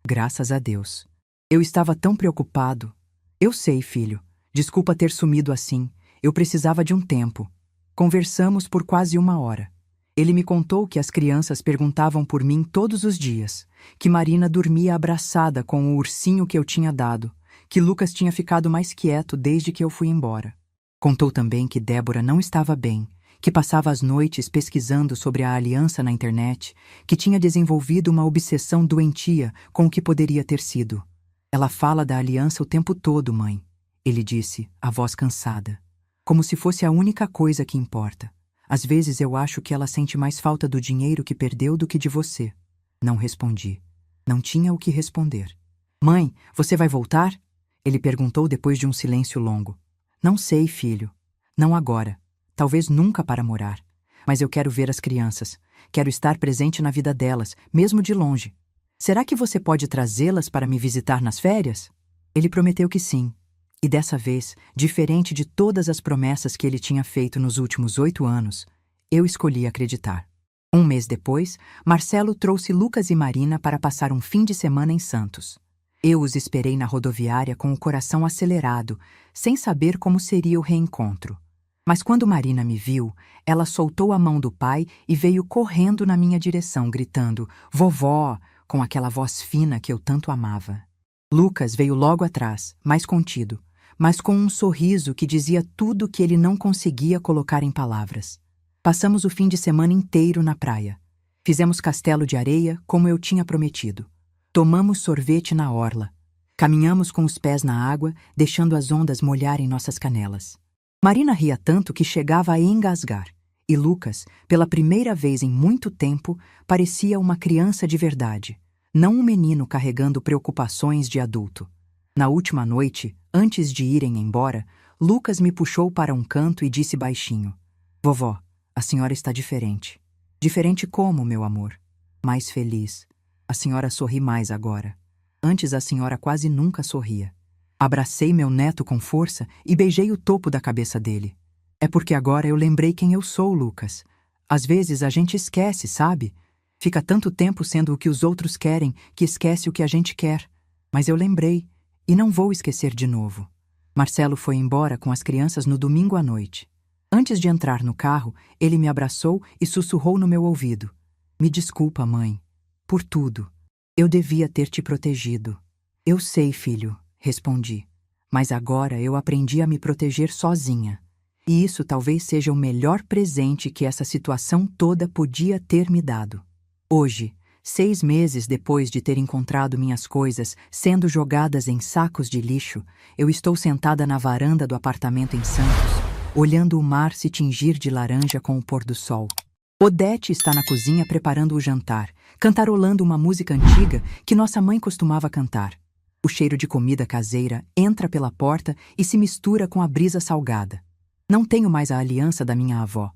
S1: "Graças a Deus." "Eu estava tão preocupado." "Eu sei, filho. Desculpa ter sumido assim. Eu precisava de um tempo." Conversamos por quase 1 hora. Ele me contou que as crianças perguntavam por mim todos os dias, que Marina dormia abraçada com o ursinho que eu tinha dado, que Lucas tinha ficado mais quieto desde que eu fui embora. Contou também que Débora não estava bem, que passava as noites pesquisando sobre a aliança na internet, que tinha desenvolvido uma obsessão doentia com o que poderia ter sido. "Ela fala da aliança o tempo todo, mãe," ele disse, a voz cansada. "Como se fosse a única coisa que importa. Às vezes eu acho que ela sente mais falta do dinheiro que perdeu do que de você. Não respondi. Não tinha o que responder. Mãe, você vai voltar? Ele perguntou depois de um silêncio longo. Não sei, filho. Não agora. Talvez nunca para morar. Mas eu quero ver as crianças. Quero estar presente na vida delas, mesmo de longe. Será que você pode trazê-las para me visitar nas férias? Ele prometeu que sim. E dessa vez, diferente de todas as promessas que ele tinha feito nos últimos 8 anos, eu escolhi acreditar. Um mês depois, Marcelo trouxe Lucas e Marina para passar um fim de semana em Santos. Eu os esperei na rodoviária com o coração acelerado, sem saber como seria o reencontro. Mas quando Marina me viu, ela soltou a mão do pai e veio correndo na minha direção, gritando "Vovó!", com aquela voz fina que eu tanto amava. Lucas veio logo atrás, mais contido, mas com um sorriso que dizia tudo que ele não conseguia colocar em palavras. Passamos o fim de semana inteiro na praia. Fizemos castelo de areia, como eu tinha prometido. Tomamos sorvete na orla. Caminhamos com os pés na água, deixando as ondas molharem nossas canelas. Marina ria tanto que chegava a engasgar, e Lucas, pela primeira vez em muito tempo, parecia uma criança de verdade, não um menino carregando preocupações de adulto. Na última noite, antes de irem embora, Lucas me puxou para um canto e disse baixinho: "Vovó, a senhora está diferente." "Diferente como, meu amor?" "Mais feliz. A senhora sorri mais agora. Antes a senhora quase nunca sorria." Abracei meu neto com força e beijei o topo da cabeça dele. "É porque agora eu lembrei quem eu sou, Lucas. Às vezes a gente esquece, sabe? Fica tanto tempo sendo o que os outros querem que esquece o que a gente quer. Mas eu lembrei, e não vou esquecer de novo." Marcelo foi embora com as crianças no domingo à noite. Antes de entrar no carro, ele me abraçou e sussurrou no meu ouvido: "Me desculpa, mãe, por tudo. Eu devia ter te protegido." "Eu sei, filho", respondi. "Mas agora eu aprendi a me proteger sozinha. E isso talvez seja o melhor presente que essa situação toda podia ter me dado." Hoje, 6 meses depois de ter encontrado minhas coisas sendo jogadas em sacos de lixo, eu estou sentada na varanda do apartamento em Santos, olhando o mar se tingir de laranja com o pôr do sol. Odete está na cozinha preparando o jantar, cantarolando uma música antiga que nossa mãe costumava cantar. O cheiro de comida caseira entra pela porta e se mistura com a brisa salgada. Não tenho mais a aliança da minha avó.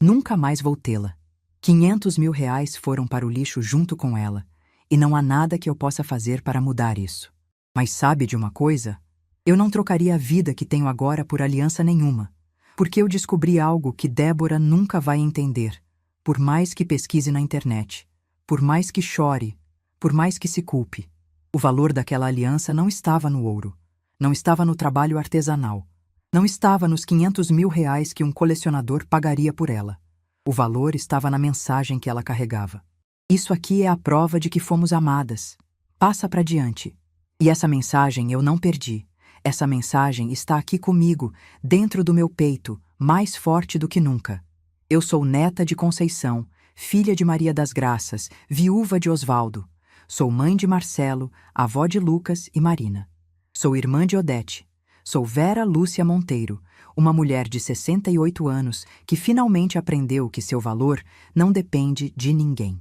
S1: Nunca mais vou tê-la. 500 mil reais foram para o lixo junto com ela, e não há nada que eu possa fazer para mudar isso. Mas sabe de uma coisa? Eu não trocaria a vida que tenho agora por aliança nenhuma, porque eu descobri algo que Débora nunca vai entender, por mais que pesquise na internet, por mais que chore, por mais que se culpe. O valor daquela aliança não estava no ouro, não estava no trabalho artesanal, não estava nos 500 mil reais que um colecionador pagaria por ela. O valor estava na mensagem que ela carregava. Isso aqui é a prova de que fomos amadas. Passa para diante. E essa mensagem eu não perdi. Essa mensagem está aqui comigo, dentro do meu peito, mais forte do que nunca. Eu sou neta de Conceição, filha de Maria das Graças, viúva de Osvaldo. Sou mãe de Marcelo, avó de Lucas e Marina. Sou irmã de Odete. Sou Vera Lúcia Monteiro, uma mulher de 68 anos que finalmente aprendeu que seu valor não depende de ninguém.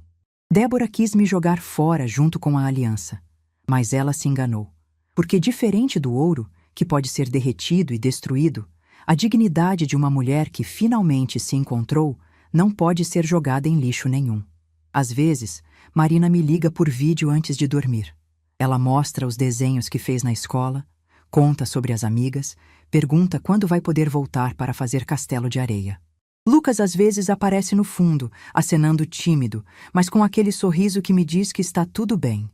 S1: Débora quis me jogar fora junto com a aliança, mas ela se enganou. Porque diferente do ouro, que pode ser derretido e destruído, a dignidade de uma mulher que finalmente se encontrou não pode ser jogada em lixo nenhum. Às vezes, Marina me liga por vídeo antes de dormir. Ela mostra os desenhos que fez na escola, conta sobre as amigas, pergunta quando vai poder voltar para fazer castelo de areia. Lucas às vezes aparece no fundo, acenando tímido, mas com aquele sorriso que me diz que está tudo bem.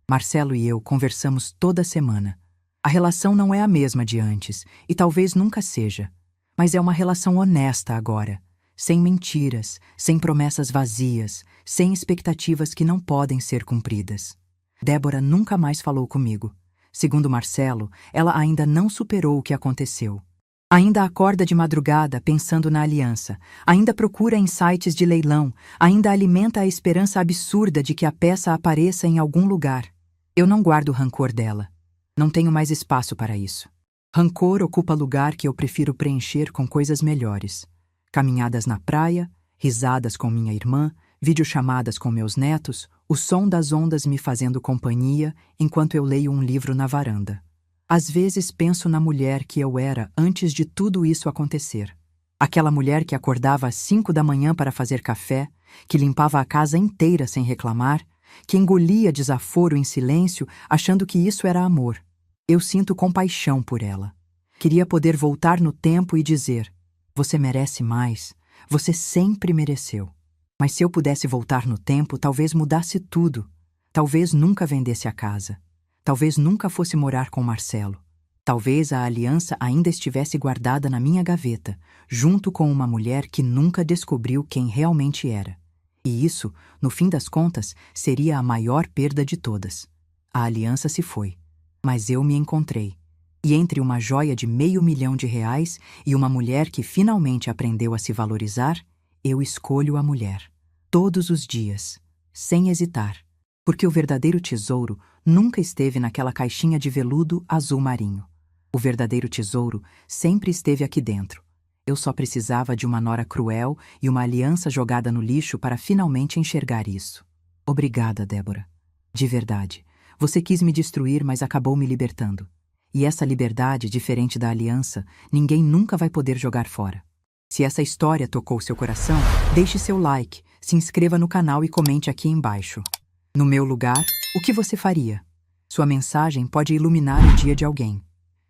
S1: Marcelo e eu conversamos toda semana. A relação não é a mesma de antes, e talvez nunca seja, mas é uma relação honesta agora, sem mentiras, sem promessas vazias, sem expectativas que não podem ser cumpridas. Débora nunca mais falou comigo. Segundo Marcelo, ela ainda não superou o que aconteceu. Ainda acorda de madrugada pensando na aliança, ainda procura em sites de leilão, ainda alimenta a esperança absurda de que a peça apareça em algum lugar. Eu não guardo rancor dela. Não tenho mais espaço para isso. Rancor ocupa lugar que eu prefiro preencher com coisas melhores. Caminhadas na praia, risadas com minha irmã, videochamadas com meus netos, o som das ondas me fazendo companhia enquanto eu leio um livro na varanda. Às vezes penso na mulher que eu era antes de tudo isso acontecer. Aquela mulher que acordava às 5 da manhã para fazer café, que limpava a casa inteira sem reclamar, que engolia desaforo em silêncio, achando que isso era amor. Eu sinto compaixão por ela. Queria poder voltar no tempo e dizer: você merece mais, você sempre mereceu. Mas se eu pudesse voltar no tempo, talvez mudasse tudo. Talvez nunca vendesse a casa. Talvez nunca fosse morar com Marcelo. Talvez a aliança ainda estivesse guardada na minha gaveta, junto com uma mulher que nunca descobriu quem realmente era. E isso, no fim das contas, seria a maior perda de todas. A aliança se foi, mas eu me encontrei. E entre uma joia de R$500 mil e uma mulher que finalmente aprendeu a se valorizar, eu escolho a mulher. Todos os dias, sem hesitar. Porque o verdadeiro tesouro nunca esteve naquela caixinha de veludo azul marinho. O verdadeiro tesouro sempre esteve aqui dentro. Eu só precisava de uma nora cruel e uma aliança jogada no lixo para finalmente enxergar isso. Obrigada, Débora. De verdade. Você quis me destruir, mas acabou me libertando. E essa liberdade, diferente da aliança, ninguém nunca vai poder jogar fora. Se essa história tocou seu coração, deixe seu like, se inscreva no canal e comente aqui embaixo. No meu lugar, o que você faria? Sua mensagem pode iluminar o dia de alguém.